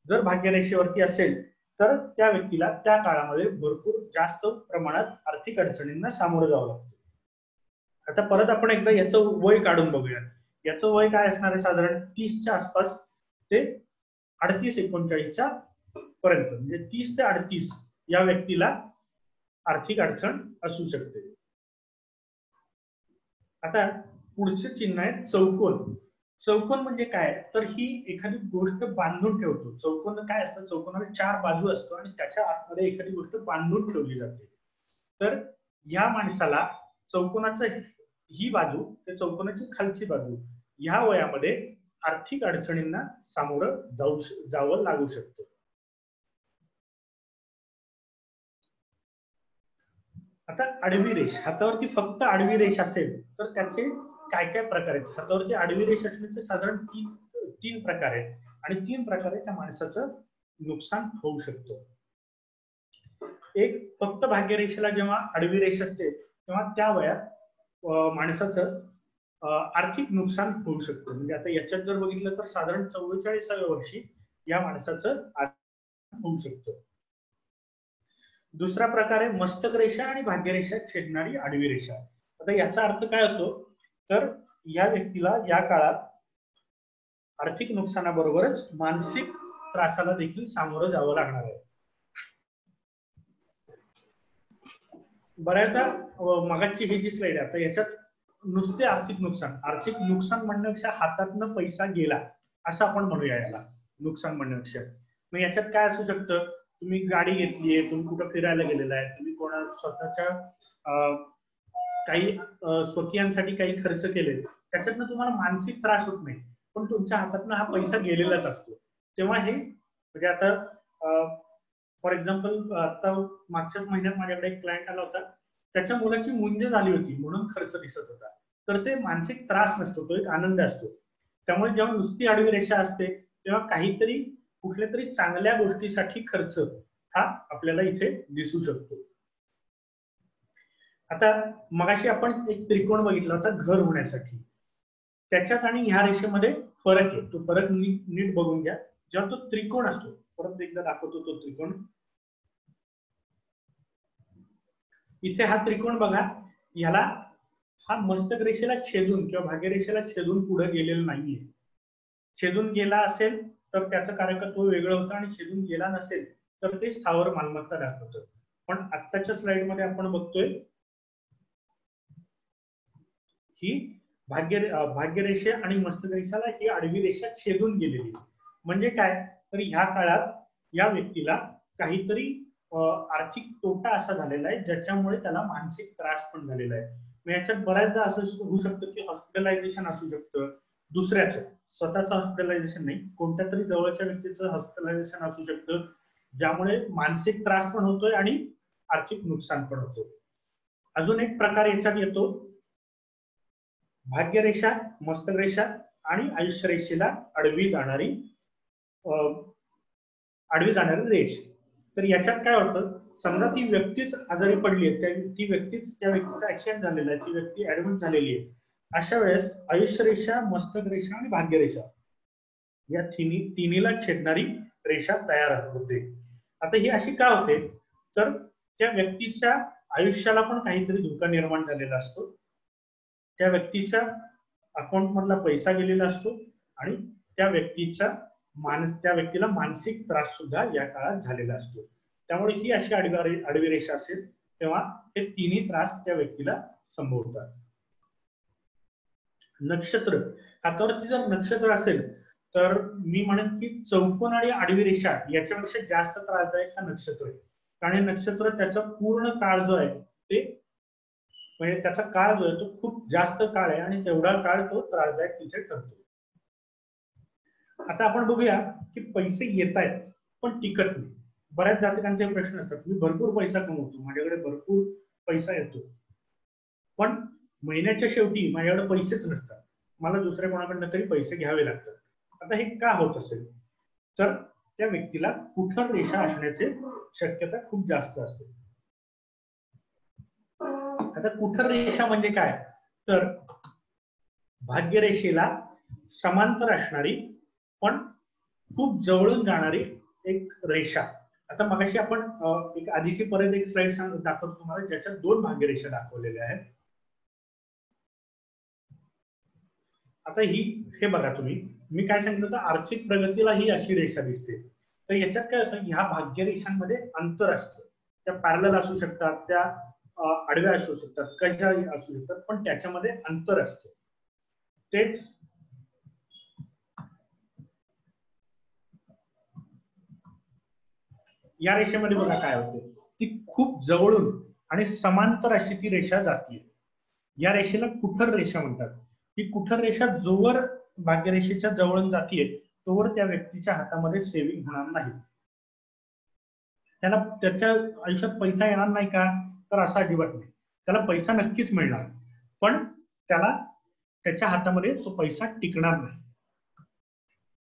C: जर भाग्यरेषेवरती असेल तर त्या व्यक्तीला त्या काळामध्ये भरपूर जास्त प्रमाणात आर्थिक अडचणींना सामोरं जावं लागतं. आता परत आपण एकदा याचं वय काढून बघूया. याचं वय काय असणार आहे, साधारण 30च्या आसपास ते 38-39च्या पर्यंत, म्हणजे 30 ते 38 या व्यक्तीला आर्थिक अडचण असू शकते. आता पुढचे चिन्ह आहे चौकोन. चौकोन म्हणजे काय तर ही एखादी गोष्ट बांधून ठेवतो. चौकोन काय असतं, चौकोनाला 4 बाजू असतो आणि त्याच्या आतमध्ये एखादी गोष्ट बांधून ठेवली जाते. तर या माणसाला चौकोनाचं ही बाजू ते चौकोनाची खालची बाजू ह्या वयामध्ये आर्थिक अडचणींना सामोरं जावं लागू शकतं. आता आडवी रेष, हातावरती फक्त आडवी रेष असेल तर त्याचे काय काय प्रकार आहेत. हातावरती आडवी रेष असण्याचे साधारण तीन प्रकार आहेत आणि 3 प्रकारे त्या माणसाचं नुकसान होऊ शकतं. एक, फक्त भाग्यरेषेला जेव्हा आडवी रेष असते तेव्हा त्या वयात माणसाचं आर्थिक नुकसान होऊ शकतं. म्हणजे आता याच्यात जर बघितलं तर साधारण 44व्या वर्षी या माणसाचं होऊ शकतं. दुसरा प्रकार आहे मस्तक रेषा आणि भाग्यरेषा छेदणारी आडवी रेषा. आता याचा अर्थ काय होतो तर या व्यक्तीला या काळात आर्थिक नुकसानाबरोबरच मानसिक त्रासाला देखील सामोरं जावं लागणार आहे. बऱ्याचदा मगाची ही जी स्लाइड आहे आता याच्यात नुसते आर्थिक नुकसान म्हणण्यापेक्षा हातातनं पैसा गेला असं आपण म्हणूया याला नुकसान म्हणण्यापेक्षा. मग याच्यात काय असू शकतं, तुम्ही गाडी घेतलीये, तुम्ही कुठं फिरायला गेलेला आहे, तुम्ही कोणा स्वतःच्या काही स्वकीयांसाठी काही खर्च केले, त्याच्यातनं तुम्हाला मानसिक त्रास होत नाही पण तुमच्या हातातनं हा पैसा गेलेलाच असतो. तेव्हा हे म्हणजे आता फॉर एक्झाम्पल आता मागच्याच महिन्यात माझ्याकडे एक क्लायंट आला होता, त्याच्या मुलाची मुंज झाली होती म्हणून खर्च दिसत होता. तर ते मानसिक त्रास नसतो, तो एक आनंद असतो. त्यामुळे जेव्हा नुसती आडवी रेषा असते तेव्हा काहीतरी कुठल्या तरी चांगल्या गोष्टीसाठी खर्च हा आपल्याला इथे दिसू शकतो. आता मगाशी आपण एक त्रिकोण बघितला होता घर होण्यासाठी, त्याच्यात आणि ह्या रेषेमध्ये फरक आहे. तो फरक नीट बघून घ्या. जेव्हा तो त्रिकोण असतो, परत एकदा दाखवतो तो त्रिकोण, इथे हा त्रिकोण बघा, याला हा मस्तक रेषेला छेदून किंवा भाग्यरेषेला छेदून पुढे गेलेला नाहीये. छेदून गेला असेल तर त्याचं कारकत्व वेगळं होतं आणि छेदून गेला नसेल तर ते स्थावर मालमत्ता दाखवतं. पण आत्ताच्या स्लाइड मध्ये आपण बघतोय ही भाग्यरेषे आणि मस्तक रेषेला ही आडवी रेषा छेदून गेलेली. म्हणजे काय तर ह्या काळात या व्यक्तीला काहीतरी आर्थिक तोटा असा झालेला आहे ज्याच्यामुळे त्याला मानसिक त्रास पण झालेला आहे. याच्यात बऱ्याचदा असं होऊ शकतं की हॉस्पिटलायझेशन असू शकतं, दुसऱ्याचं, स्वतःचं हॉस्पिटलायझेशन नाही, कोणत्या तरी जवळच्या व्यक्तीचं हॉस्पिटलायझेशन असू शकतं ज्यामुळे मानसिक त्रास पण होतोय आणि आर्थिक नुकसान पण होतं. अजून एक प्रकार याच्यात येतो भाग्यरेषा, मस्तक रेषा आणि आयुष्य रेषेला आडवी जाणारी रेष. तर याच्यात काय होतं, समजा ती व्यक्तीच आजारी पडली आहे, त्या व्यक्तीचा ऍक्सिडेंट झालेला आहे, ती व्यक्ती ऍडमिट झालेली आहे, अशा वेळेस आयुष्य रेषा, मस्तक रेषा आणि भाग्यरेषा या तिन्हीला छेदणारी रेषा तयार होते. आता ही अशी का होते तर त्या व्यक्तीच्या आयुष्याला पण काहीतरी धोका निर्माण झालेला असतो, त्या व्यक्तीच्या अकाउंट मधला पैसा गेलेला असतो आणि त्या व्यक्तीला मानसिक त्रास सुद्धा या काळात झालेला असतो. त्यामुळे ही अशी आडवी रेषा असेल तेव्हा हे तिन्ही त्रास त्या व्यक्तीला संभवतात. नक्षत्र, हातावरती जर नक्षत्र असेल तर मी म्हणेन की चौकोन आणि आडवी रेषा याच्यापेक्षा जास्त त्रासदायक हा नक्षत्र आहे. कारण हे नक्षत्र त्याचा पूर्ण काळ जो आहे ते म्हणजे त्याचा काळ जो आहे तो खूप जास्त काळ आहे आणि तेवढा काळ तो त्रासदायक तिथे ठरतो. आता आपण बघूया की पैसे येत आहेत पण टिकत नाही. बऱ्याच जातकांचे प्रश्न असतात, मी भरपूर पैसा कमवतो, माझ्याकडे भरपूर पैसा येतो, पण महिन्याच्या शेवटी माझ्याकडे पैसेच नसतात, मला दुसऱ्या कोणाकडनं तरी पैसे घ्यावे लागतात. आता हे का होत असेल? तर त्या व्यक्तीला कुठर रेषा असण्याची शक्यता खूप जास्त असते. आता कुठर रेषा म्हणजे काय? तर भाग्यरेषेला समांतर असणारी पण खूप जवळून जाणारी एक रेषा. आता मगाशी आपण एक आधीची परत एक स्लाइड दाखवतो तुम्हाला, ज्याच्यात 2 भाग्यरेषा दाखवलेल्या आहेत. आता हे बघा तुम्ही, मी काय सांगितलं होतं, आर्थिक प्रगतीला ही अशी रेषा दिसते. तर याच्यात काय होतं, ह्या भाग्यरेषांमध्ये अंतर असतं. त्या पॅरलल असू शकतात, त्या आडव्या असू शकतात, कशाही असू शकतात, पण त्याच्यामध्ये अंतर असतं. तेच या रेषेमध्ये बघा काय होते, ती खूप जवळून आणि समांतर अशी ती रेषा जाते. या रेषेला कुठर रेषा म्हणतात. ही कुठर रेषा जोवर भाग्यरेषेच्या जवळून जाते तोवर त्या व्यक्तीच्या हातामध्ये सेव्हिंग होणार नाही. त्याला त्याच्या आयुष्यात पैसा येणार नाही का? तर असं अजिबात नाही. त्याला पैसा नक्कीच मिळणार, पण त्याला त्याच्या हातामध्ये तो पैसा टिकणार नाही.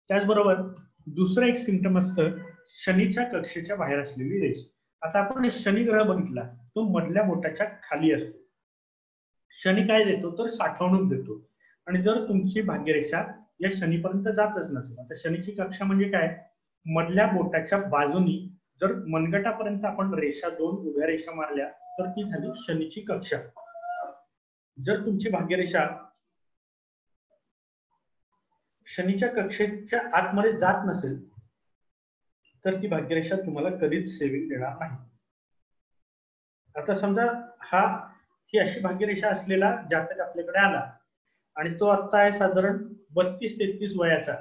C: त्याचबरोबर दुसरं एक सिम्पटम असतं शनीच्या कक्षेच्या बाहेर असलेली रेष. आता आपण शनी ग्रह बघितला, तो मधल्या बोटाच्या खाली असतो. शनी काय देतो तर साठवणूक देतो. आणि जर तुमची भाग्यरेषा या शनीपर्यंत जातच नसेल, आता शनीची कक्षा म्हणजे काय, मधल्या बोटाच्या बाजूनी जर मनगटापर्यंत आपण रेषा 2 उभ्या रेषा मारल्या तर ती झाली शनीची कक्षा. जर तुमची भाग्यरेषा शनीच्या कक्षेच्या आतमध्ये जात नसेल तर ती भाग्यरेषा तुम्हाला कधीच सेविंग देणार नाही. आता समजा ही अशी भाग्यरेषा असलेला जातक आपल्याकडे आला आणि तो आता आहे साधारण 32-33 वयाचा,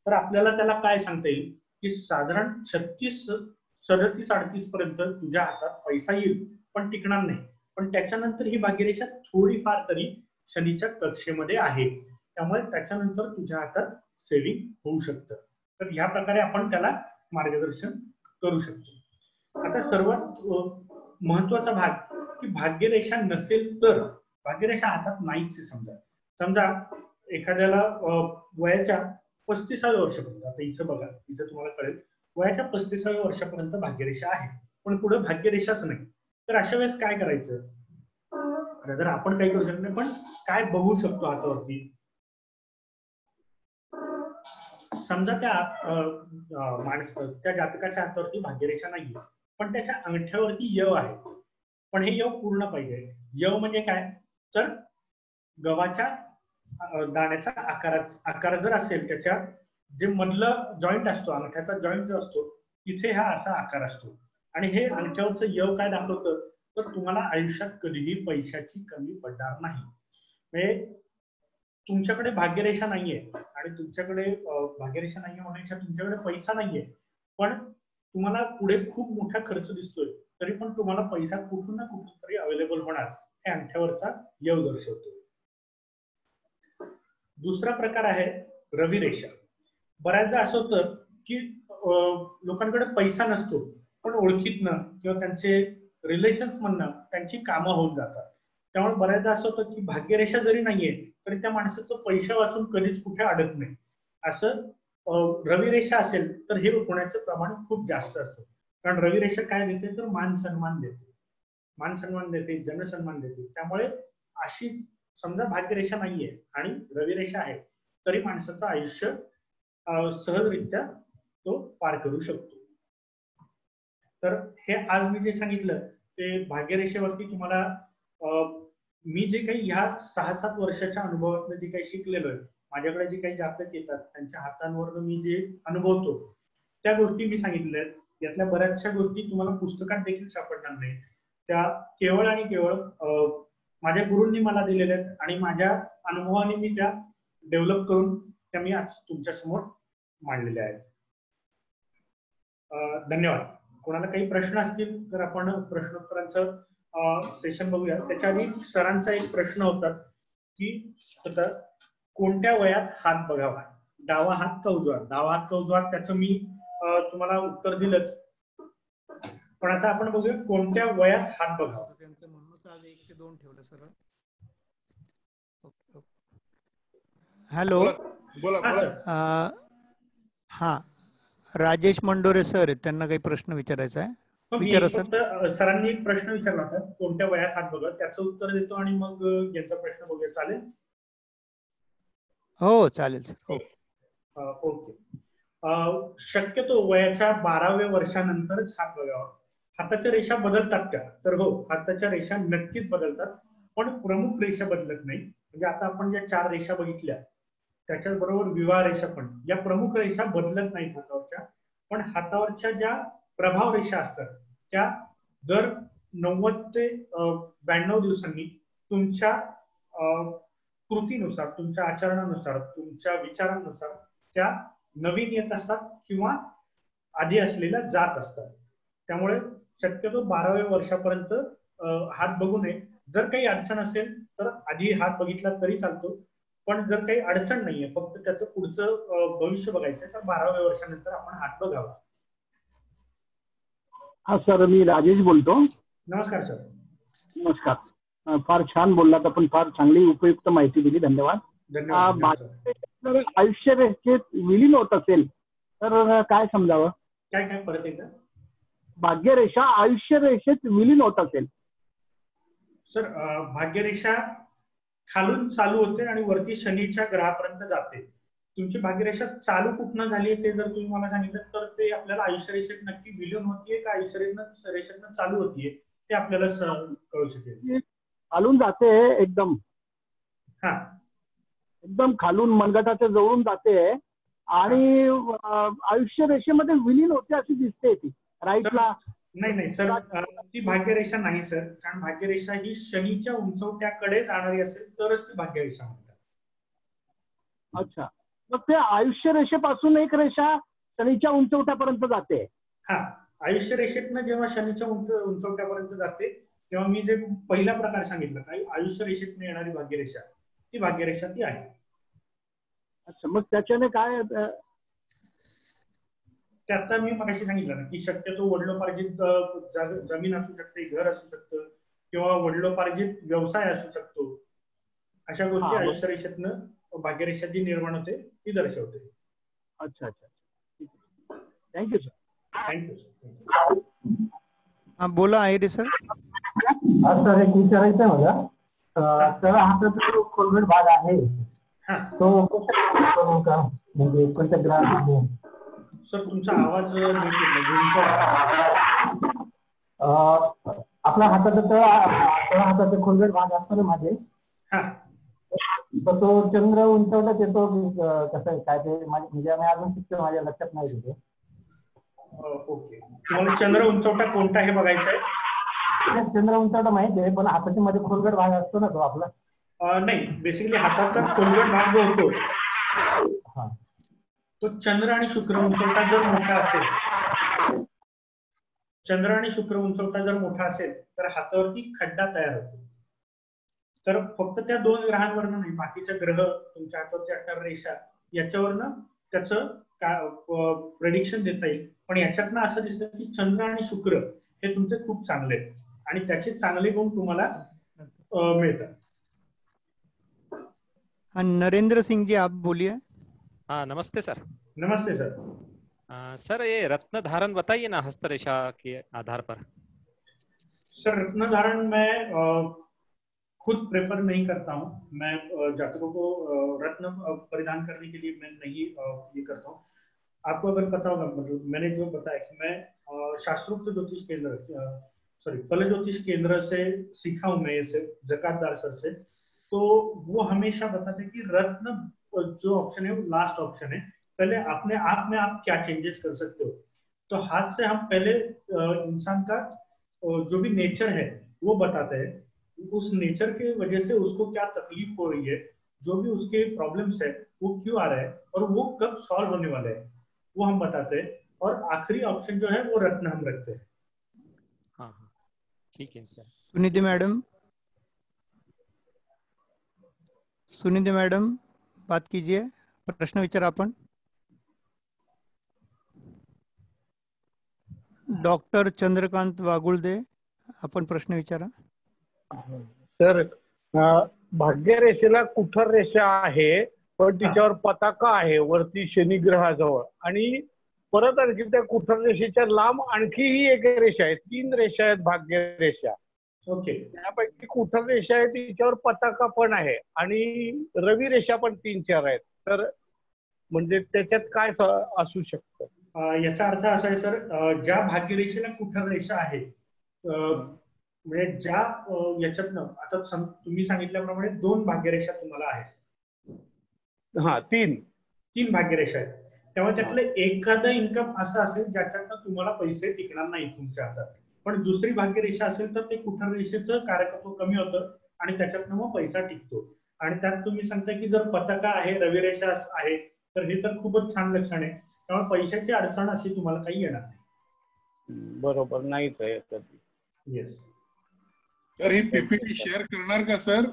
C: तर आपल्याला त्याला काय सांगता येईल की साधारण 36-37-38 पर्यंत तुझ्या हातात पैसा येईल पण टिकणार नाही. पण त्याच्यानंतर ही भाग्यरेषा थोडीफार तरी शनीच्या कक्षेमध्ये आहे, त्यामुळे त्याच्यानंतर तुझ्या हातात सेव्हिंग होऊ शकतं. तर या प्रकारे आपण त्याला मार्गदर्शन करू शकतो. आता सर्वात महत्वाचा भाग की भाग्यरेषा नसेल तर, भाग्यरेषा हातात नाहीच समजा एखाद्याला वयाच्या 35व्या वर्षापर्यंत, आता इथं बघा, इथं तुम्हाला कळेल वयाच्या 35व्या वर्षापर्यंत भाग्यरेषा आहे पण पुढे भाग्यरेषाच नाही, तर अशा वेळेस काय करायचं? जर आपण काही करू शकत नाही पण काय बघू शकतो हातावरती? समजा त्या जातकाच्या हातावरती भाग्यरेषा नाहीये पण त्याच्या अंगठ्यावरती यव आहे, पण हे यव पूर्ण पाहिजे. यव म्हणजे काय तर गव्हाच्या दाण्याचा आकार जर असेल, त्याच्या जे मधलं जॉईंट असतो, अंगठ्याचा जॉईंट जो असतो तिथे हा असा आकार असतो. आणि हे अंगठ्यावरचं यव काय दाखवतं तर तुम्हाला आयुष्यात कधीही पैशाची कमी पडणार नाही. म्हणजे तुमच्याकडे भाग्यरेषा नाहीये आणि तुमच्याकडे भाग्यरेषा नाहीये म्हणायच्या तुमच्याकडे पैसा नाहीये, पण तुम्हाला पुढे खूप मोठा खर्च दिसतोय, तरी पण तुम्हाला पैसा कुठून ना कुठून तरी अवेलेबल होणार, हे अंगठ्यावरचा यव दर्शवतो. दुसरा प्रकार आहे रवी रेषा. बऱ्याचदा असं होतं की लोकांकडे पैसा नसतो पण ओळखीतनं किंवा त्यांचे रिलेशन्स म्हणणं त्यांची कामं होऊन जातात. त्यामुळे बऱ्याचदा असं होतं की भाग्यरेषा जरी नाहीये तरी त्या माणसाचं पैसा वाचून कधीच कुठे अडत नाही. असं रवी रेषा असेल तर हे होण्याचं प्रमाण खूप जास्त असतं. कारण रवी रेषा काय देते तर मान सन्मान देते, जनसन्मान देते. त्यामुळे अशी समजा भाग्यरेषा नाहीये आणि रवी रेषा आहे तरी माणसाचं आयुष्य सहजरित्या तो पार करू शकतो. तर हे आज मी जे सांगितलं ते भाग्यरेषेवरती तुम्हाला मी जे काही ह्या 6-7 वर्षाच्या अनुभवातून जे काही शिकलेलो आहे, माझ्याकडे जे काही जातक येतात त्यांच्या हातांवर मी जे अनुभवतो त्या गोष्टी मी सांगितल्या आहेत. यातल्या बऱ्याचशा गोष्टी तुम्हाला पुस्तकात देखील सापडणार नाही. त्या केवळ आणि केवळ माझ्या गुरूंनी मला दिलेल्या आहेत आणि माझ्या अनुभवाने मी त्या डेव्हलप करून त्या मी आज तुमच्या समोर मांडलेल्या आहेत. धन्यवाद. कोणाला काही प्रश्न असतील तर आपण प्रश्नोत्तरांचं सेशन बघूया. त्याच्या आधी सरांचा एक प्रश्न होता की कोणत्या वयात हात बघावा, डावा हात का उजवा. डावा हात का उजवा त्याचं मी तुम्हाला उत्तर दिलंच, पण आता आपण बघूया कोणत्या वयात हात बघावा.
A: त्यांचं म्हणणं आज 1 ते 2 ठेवलं सर. हॅलो,
B: बोला.
A: हा राजेश मंडोरे सर आहेत, त्यांना काही प्रश्न विचारायचा आहे. विचारा सर.
C: फक्त सरांनी एक प्रश्न विचारला होता कोणत्या वयात हात बघा, त्याचं उत्तर देतो आणि मग यांचा प्रश्न बघूया. चालेल?
A: हो चालेल सर.
C: ओके. शक्यतो वयाच्या 12व्या वर्षानंतरच हात बघावा. हाताच्या रेषा बदलतात का? तर हो, हाताच्या रेषा नक्कीच बदलतात, पण प्रमुख रेषा बदलत नाही. म्हणजे आता आपण ज्या 4 रेषा बघितल्या त्याच्याच बरोबर विवाह रेषा पण, या प्रमुख रेषा बदलत नाहीत हातावरच्या, पण हातावरच्या ज्या प्रभाव रेषा असतात त्या दर 90 ते 92 दिवसांनी तुमच्या कृतीनुसार, तुमच्या आचरणानुसार, तुमच्या विचारांनुसार त्या नवीन येत असतात किंवा आधी असलेल्या जात असतात. त्यामुळे शक्यतो 12व्या वर्षापर्यंत हात बघू नये. जर काही अडचण असेल तर आधी हात बघितला तरी चालतो, पण जर काही अडचण नाहीये, फक्त त्याचं पुढचं भविष्य बघायचं तर 12व्या वर्षानंतर आपण हात बघावा.
D: हा सर, मी राजेश बोलतो.
C: नमस्कार सर.
D: नमस्कार. फार छान बोललात आपण, फार चांगली उपयुक्त माहिती दिली. धन्यवाद.
C: धन्यवाद.
D: आयुष्य रेषेत विलीन होत असेल तर काय समजावं?
C: काय परत एकदा?
D: भाग्यरेषा आयुष्य रेषेत विलीन होत असेल.
C: सर, भाग्यरेषा खालून चालू होते आणि वरती शनीच्या ग्रहापर्यंत जाते. तुमची भाग्यरेषा चालू कुठनं झाली ते जर तुम्ही मला सांगितलं तर ते आपल्याला आयुष्य रेषेत नक्की विलीन होतीये का आयुष्य रेषेतनं चालू होतीये ते आपल्याला कळू शकेल.
D: खालून जाते एकदम,
C: हा
D: एकदम खालून मनगटाच्या जवळून जाते आणि आयुष्य रेषेमध्ये विलीन होते अशी दिसते ती राईटला.
C: नाही सर, ती भाग्यरेषा नाही सर, कारण भाग्यरेषा ही शनीच्या उंचवट्याकडे जाणारी असेल तरच ती भाग्यरेषा म्हणतात.
D: अच्छा, मग ते आयुष्य रेषेपासून एक रेषा शनीच्या उंचवट्यापर्यंत जाते.
C: हा, आयुष्य रेषेतनं जेव्हा शनीच्या उंचवट्यापर्यंत जाते तेव्हा मी जे पहिला प्रकार सांगितला काही आयुष्य रेषेतनं येणारी भाग्यरेषा, ती भाग्यरेषा ती आहे.
D: अच्छा, मग त्याच्याने काय?
C: त्यात मी मगाशी सांगितलं ना की शक्यतो वडिलोपार्जित जमीन असू शकते, घर असू शकतं, किंवा वडिलोपार्जित व्यवसाय असू शकतो. अशा गोष्टी आयुष्य रेषेतनं भाग्यरेषा जी निर्माण होते ती दर्शवते.
D: अच्छा, थँक्यू सर.
C: थँक्यू.
A: हा बोला आहे सर.
D: सर, एक विचारायचं आहे मला. तर हाताचा जो खोलगट भाग आहे तो म्हणजे कोणत्या ग्रहामध्ये?
C: सर, तुमचा आवाज
D: आपला हाताचा खोलगट भाग असतो ना माझे, तर तो चंद्र उंचवटाच येतो कसं आहे काय ते म्हणजे आम्ही अजून शिकतो, माझ्या लक्षात नाही तिथे.
C: ओके, तुम्हाला चंद्र उंचवटा कोणता हे बघायचं आहे?
D: चंद्र उंचवटा माहिती आहे, पण हाताच्या मध्ये खोलगट भाग असतो ना तो आपला.
C: नाही, बेसिकली हाताचा खोलगट भाग जो होतो तो चंद्र आणि शुक्र उंचवटा जर मोठा असेल, चंद्र आणि शुक्र उंचवटा जर मोठा असेल तर हातावरती खड्डा तयार होतो. तर फक्त त्या 2 ग्रहांवरनं नाही, बाकीचे ग्रह तुमच्या हातावरती असणाऱ्या रेषा याच्यावरनं त्याचं प्रेडिक्शन देता येईल. पण याच्यातनं असं दिसतं की चंद्र आणि शुक्र हे तुमचे खूप चांगले आहेत आणि त्याचे चांगले गुण तुम्हाला मिळतात.
A: नरेंद्र सिंह जी, आप बोलिए.
E: हाँ, नमस्ते सर.
C: नमस्ते सर.
E: सर, ये रत्न धारण बताइए ना हस्तरेखा के आधार पर.
C: सर, रत्न धारण मैं खुद प्रेफर नहीं करता हूँ. मैं जातकों को रत्न परिधान करने के लिए मैं नहीं ये करता हूँ. आपको अगर पता होगा, मतलब मैंने जो बताया कि मैं शास्त्रोक्त ज्योतिष केंद्र फल ज्योतिष केंद्र से सीखा हूँ मैं इसे जकातदार सर से. तो वो हमेशा बताते हैं कि रत्न जो ऑप्शन है वो लास्ट ऑप्शन है. पहले अपने आप में आप क्या चेंजेस कर सकते हो. तो हाथ से हम पहले इंसान का जो भी नेचर है वो बताते हैं, उस नेचर के वजह से उसको क्या तकलीफ हो रही है, जो भी उसके प्रॉब्लम्स है वो क्यों आ रहा है और वो कब सॉल्व होने वाला है वो हम बताते हैं. और आखिरी ऑप्शन जो है वो रत्न हम रखते हैं.
E: हाँ, ठीक है सर.
A: सुनिधि मैडम बात कीजिए, प्रश्न विचारा आपण. डॉक्टर चंद्रकांत वागुळदे, आपण प्रश्न विचारा.
F: सर, भाग्यरेषेला कुठर रेषा आहे, पण तिच्यावर पताका आहे वरती शनिग्रहाजवळ, आणि परत आणखी त्या कुठर रेषेच्या लांब आणखीही एक रेषा आहे. 3 रेषा आहेत भाग्यरेषा.
C: ओके.
F: त्यापैकी कुठर रेषा आहे तिच्यावर पताका पण आहे, आणि रवी रेषा पण 3-4 आहेत. तर म्हणजे त्याच्यात काय असू शकतं?
C: याचा अर्थ असा आहे सर, ज्या भाग्यरेषेला कुठर रेषा आहे, म्हणजे ज्या याच्यातनं आता तुम्ही सांगितल्याप्रमाणे 2 भाग्यरेषा तुम्हाला आहेत.
F: हा, 3
C: भाग्यरेषा आहेत. तेव्हा त्यातलं एखादं इन्कम असं असेल ज्याच्यातनं तुम्हाला पैसे टिकणार नाही तुमच्या हातात, पण दुसरी भाग्यरेषा असेल तर ते कुठर रेषेचं कारकत्व कमी होतं आणि त्याच्यातनं मग पैसा टिकतो. आणि त्यात तुम्ही सांगता की जर पताका आहे, रवी रेषा आहे, तर हे तर खूपच छान लक्षण आहे. त्यामुळे पैशाची अडचण अशी तुम्हाला काही येणार नाही.
F: बरोबर, नाहीच आहे.
C: येस.
B: तर ही पीपीटी शेअर करणार का सर?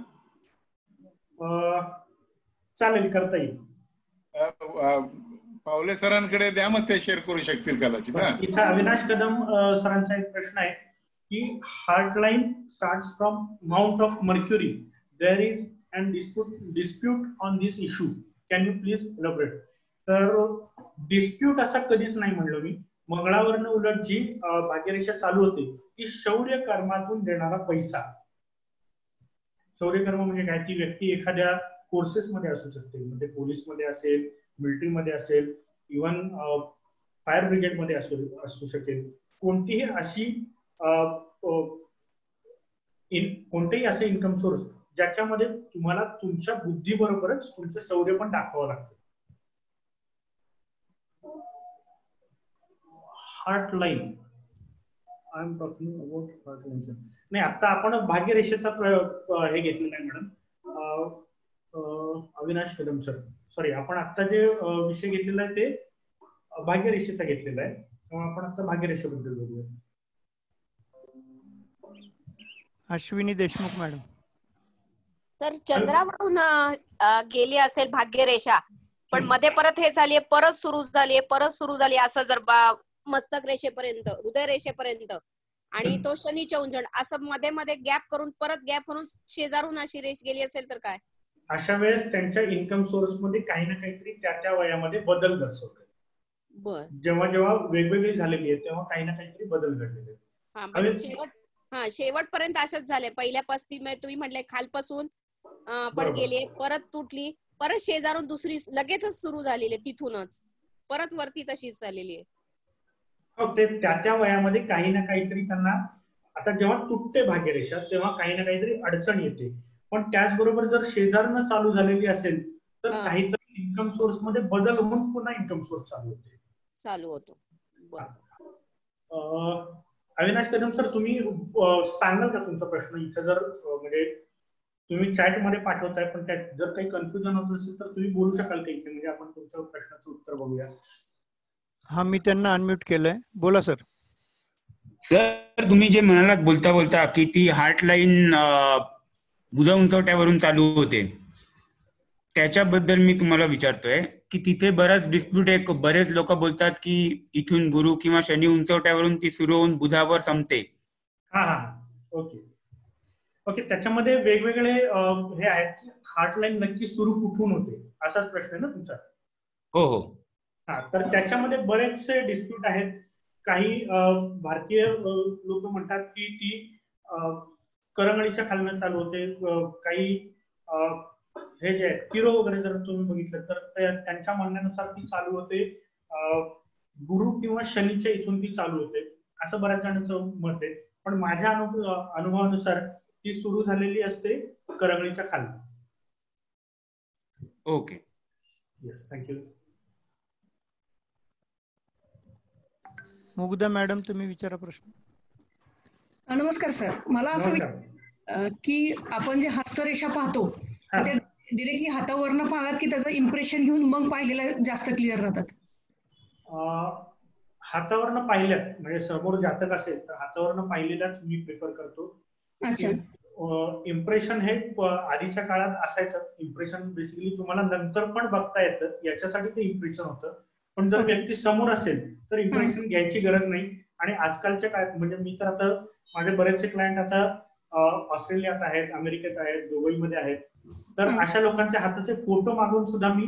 C: चालेल, करता येईल.
B: पावले सरांकडे द्या, मग ते शेअर करू शकतील कदाचित.
C: इथं अविनाश कदम सरांचा एक प्रश्न आहे की heartline starts from mount of Mercury, there is an dispute on this issue, can you please elaborate? तर डिस्प्यूट असा कधीच नाही म्हणलो मी. मंगळावरनं उलट जी भाग्यरेषा चालू होते ती शौर्य कर्मातून देणारा पैसा. शौर्य कर्म म्हणजे काय? ती व्यक्ती एखाद्या फोर्सेस मध्ये असू शकते, म्हणजे पोलीस मध्ये असेल, मिलिटरी मध्ये असेल, इव्हन फायर ब्रिगेड मध्ये असू शकेल. कोणतीही अशी कोणतेही असे इन्कम सोर्स ज्याच्यामध्ये तुम्हाला तुमच्या बुद्धीबरोबरच तुमचं शौर्य पण दाखवावं लागतं. हार्टलाईन, आय एम टॉकिंग अबाउट हार्टलाईन. नाही, आता आपण भाग्यरेषेचा हे घेतलेला आहे madam. Avinash Kadam sir, sorry, आपण आता जे विषय घेतलेला आहे ते भाग्यरेषेचा घेतलेला आहे, त्यामुळे आपण आता भाग्यरेषेबद्दल बोलूया.
A: अश्विनी देशमुख मॅडम.
G: तर चंद्रावरून गेली असेल भाग्यरेषा, पण मध्ये परत हे झालीये, परत सुरू झाली, असं जर मस्तक रेषेपर्यंत, हृदय रेषेपर्यंत, आणि तो शनीच्या उंजण असं मध्ये मध्ये गॅप करून शेजारून अशी रेष गेली असेल तर काय?
C: अशा वेळेस त्यांच्या इन्कम सोर्स मध्ये काही ना काहीतरी त्या वयामध्ये बदल दर्शवतात.
G: बर.
C: जेव्हा जेव्हा वेगवेगळी झालेली आहे तेव्हा काही ना काहीतरी बदल घडलेले
G: आहेत. शेवटपर्यंत असंच झालंय. पहिल्या 35 मध्ये तुम्ही म्हटले खालपासून पण गेले, परत तुटली, परत शेजारून दुसरी लगेचच सुरू झालेली, तिथूनच परत वरती तशीच झालेली आहे.
C: ते त्या वयामध्ये काही ना काहीतरी त्यांना, आता जेव्हा तुटते भाग्यरेषा तेव्हा काही ना काहीतरी अडचण येते. पण त्याचबरोबर जर शेजारनं चालू झालेली असेल तर काहीतरी इन्कम सोर्स मध्ये बदल होऊन पुन्हा इन्कम सोर्स चालू होतो. अविनाश कदम सर, तुम्ही सांगाल का तुमचा प्रश्न? इथे जर म्हणजे तुम्ही चॅट मध्ये पाठवताय, पण त्यात जर काही कन्फ्युजन होत असेल तर तुम्ही बोलू शकाल का इथे, म्हणजे आपण तुमच्या प्रश्नाचं उत्तर बघूया.
A: हा, मी त्यांना अनम्यूट केलंय, बोला सर.
H: सर, तुम्ही जे म्हणालात बोलता बोलता की ती हार्टलाईन बुधा उंचवट्यावरून चालू होते, त्याच्याबद्दल मी तुम्हाला विचारतोय की तिथे बराच डिस्प्यूट आहे. बरेच लोक बोलतात की इथून गुरु किंवा शनी उंचवट्यावरून ती सुरू होऊन बुधावर संपते.
C: ओके, त्याच्यामध्ये वेगवेगळे हे आहेत की हार्टलाईन नक्की सुरू कुठून होते, असाच प्रश्न आहे ना तुमचा?
H: हो.
C: हा, तर त्याच्यामध्ये बरेचसे डिस्प्यूट आहेत. काही भारतीय लोक म्हणतात की ती करंगळीच्या खालनं चालू होते. काही हे जे किरो वगैरे जर तुम्ही बघितलं तर त्यांच्या म्हणण्यानुसार ती चालू होते गुरु किंवा शनीच्या इथून ती चालू होते, असं बऱ्याच जणांचं मत आहे. पण माझ्या अनुभवानुसार ती सुरू झालेली असते करंगळीच्या खाली.
H: Okay,
C: yes, thank you.
A: Mugdha madam, तुम्ही विचारा प्रश्न.
I: नमस्कार सर, मला असं की आपण जे हस्तरेषा पाहतो ते डिरेक्टली हातावरनं पाहतात की त्याचं इम्प्रेशन घेऊन मग पाहिलेलं जास्त क्लिअर राहतात?
C: हातावरनं पाहिल्यात, म्हणजे समोर जातक असेल तर हातावरनं पाहिलेलाच मी प्रिफर करतो. इम्प्रेशन हे आधीच्या काळात असायचं. इम्प्रेशन बेसिकली तुम्हाला नंतर पण बघता येतं, याच्यासाठी ते इम्प्रेशन होतं. पण जर व्यक्ती समोर असेल तर इम्प्रेशन घ्यायची गरज नाही. आणि आजकालच्या काळात म्हणजे मी तर आता माझे बरेचसे क्लायंट आता ऑस्ट्रेलियात आहेत, अमेरिकेत आहेत, दुबईमध्ये आहेत. तर अशा लोकांच्या हाताचे फोटो मागून सुद्धा मी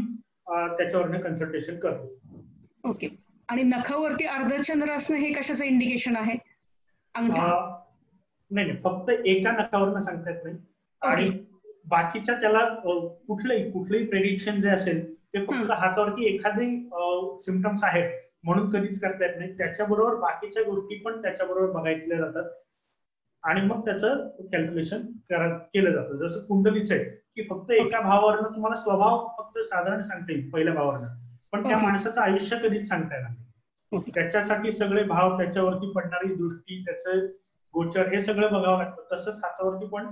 C: त्याच्यावरनं कन्सल्टेशन करतो.
I: ओके. आणि नखावरती अर्धचंद्र असणं हे कशाचं इंडिकेशन आहे?
C: नाही, फक्त एका नखावरनं सांगता येत नाही. आणि बाकीच्या त्याला कुठलंही प्रेडिक्शन जे असेल ते फक्त हातावरती एखादी सिम्पटम्स आहेत म्हणून कधीच करता येत नाही. त्याच्याबरोबर बाकीच्या गोष्टी पण त्याच्याबरोबर बघायच्या जातात आणि मग त्याचं कॅल्क्युलेशन केलं जातं. जसं कुंडलीचं आहे की फक्त एका भावावरनं तुम्हाला स्वभाव फक्त साधारण सांगता येईल पहिल्या भावावरनं, पण त्या माणसाचं आयुष्य कधीच सांगता येणार नाही. त्याच्यासाठी सगळे भाव, त्याच्यावरती पडणारी दृष्टी, त्याचं गोचर हे सगळं बघावं लागतं. तसंच हातावरती पण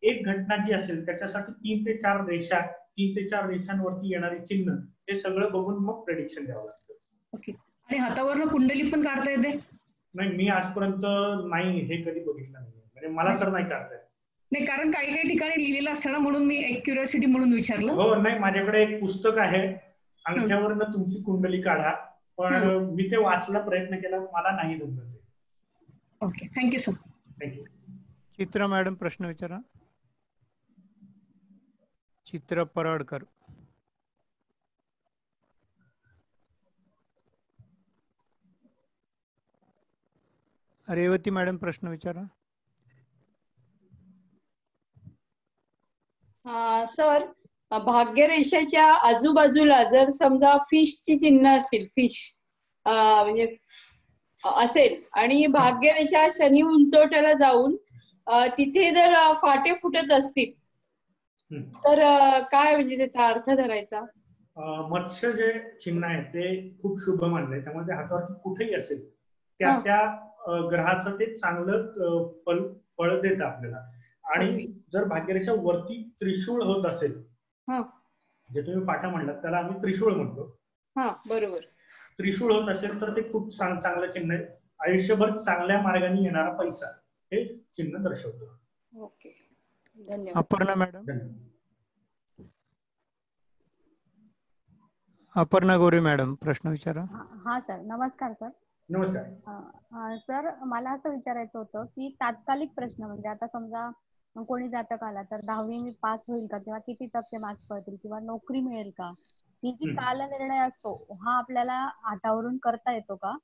C: एक घटना जी असेल त्याच्यासाठी 3 ते 4 रेषा, 3 ते 4 रेषांवरती येणारी चिन्ह हे सगळं बघून मग प्रेडिक्शन द्यावं लागतं.
I: ओके. आणि हातावरनं कुंडली पण काढता येते?
C: नाही, मी आजपर्यंत नाही हे कधी बघितलं नाही, म्हणजे मला तर नाही काढता येत.
I: नाही, कारण काही काही ठिकाणी लिहिलेलं असतं ना, म्हणून मी एक क्युरिओसिटी म्हणून विचारलं.
C: हो, नाही, माझ्याकडे एक पुस्तक आहे, अंगठ्यावरनं तुमची कुंडली काढा, पण मी ते वाचला, प्रयत्न केला, मला नाही जमलं ते.
I: Okay, thank you sir.
C: थँक्यू.
A: चित्रा मॅडम प्रश्न विचारा. चित्र परडकर. रेवती मॅडम प्रश्न विचारा.
J: सर, भाग्यरेषेच्या आजूबाजूला जर समजा फिशची चिन्ह असतील, फिश म्हणजे असेल आणि भाग्यरेषा शनी उंचवट्याला जाऊन तिथे जर फाटे फुटत असतील तर काय म्हणजे त्याचा अर्थ धरायचा?
C: मत्स्य जे चिन्ह आहे ते खूप शुभ मानलंय, त्यामुळे ते हातावरती कुठेही असेल त्या त्या ग्रहाचं ते चांगलं फळ देतं आपल्याला. आणि जर भाग्यरेषा वरती त्रिशूळ होत असेल, जे तुम्ही पाटा म्हणलात त्याला आम्ही त्रिशूळ म्हणतो,
J: बरोबर,
C: त्रिशूळ होत असेल तर ते खूप चांगलं चिन्ह आहे. आयुष्यभर चांगल्या मार्गाने येणारा पैसा हे चिन्ह दर्शवतो.
J: ओके, धन्यवाद.
A: अपर्णा मॅडम. अपर्णा गोरे मॅडम प्रश्न विचारा.
K: हा सर, नमस्कार सर.
C: नमस्कार
K: सर, मला असं विचारायचं होतं की तात्कालिक प्रश्न म्हणजे आता समजा कोणी जातक आला तर 10वी मी पास होईल का, किंवा किती टक्के मार्क्स पडतील, किंवा नोकरी मिळेल का, ही जी कालनिर्णय असतो हा आपल्याला हातावरून करता येतो का?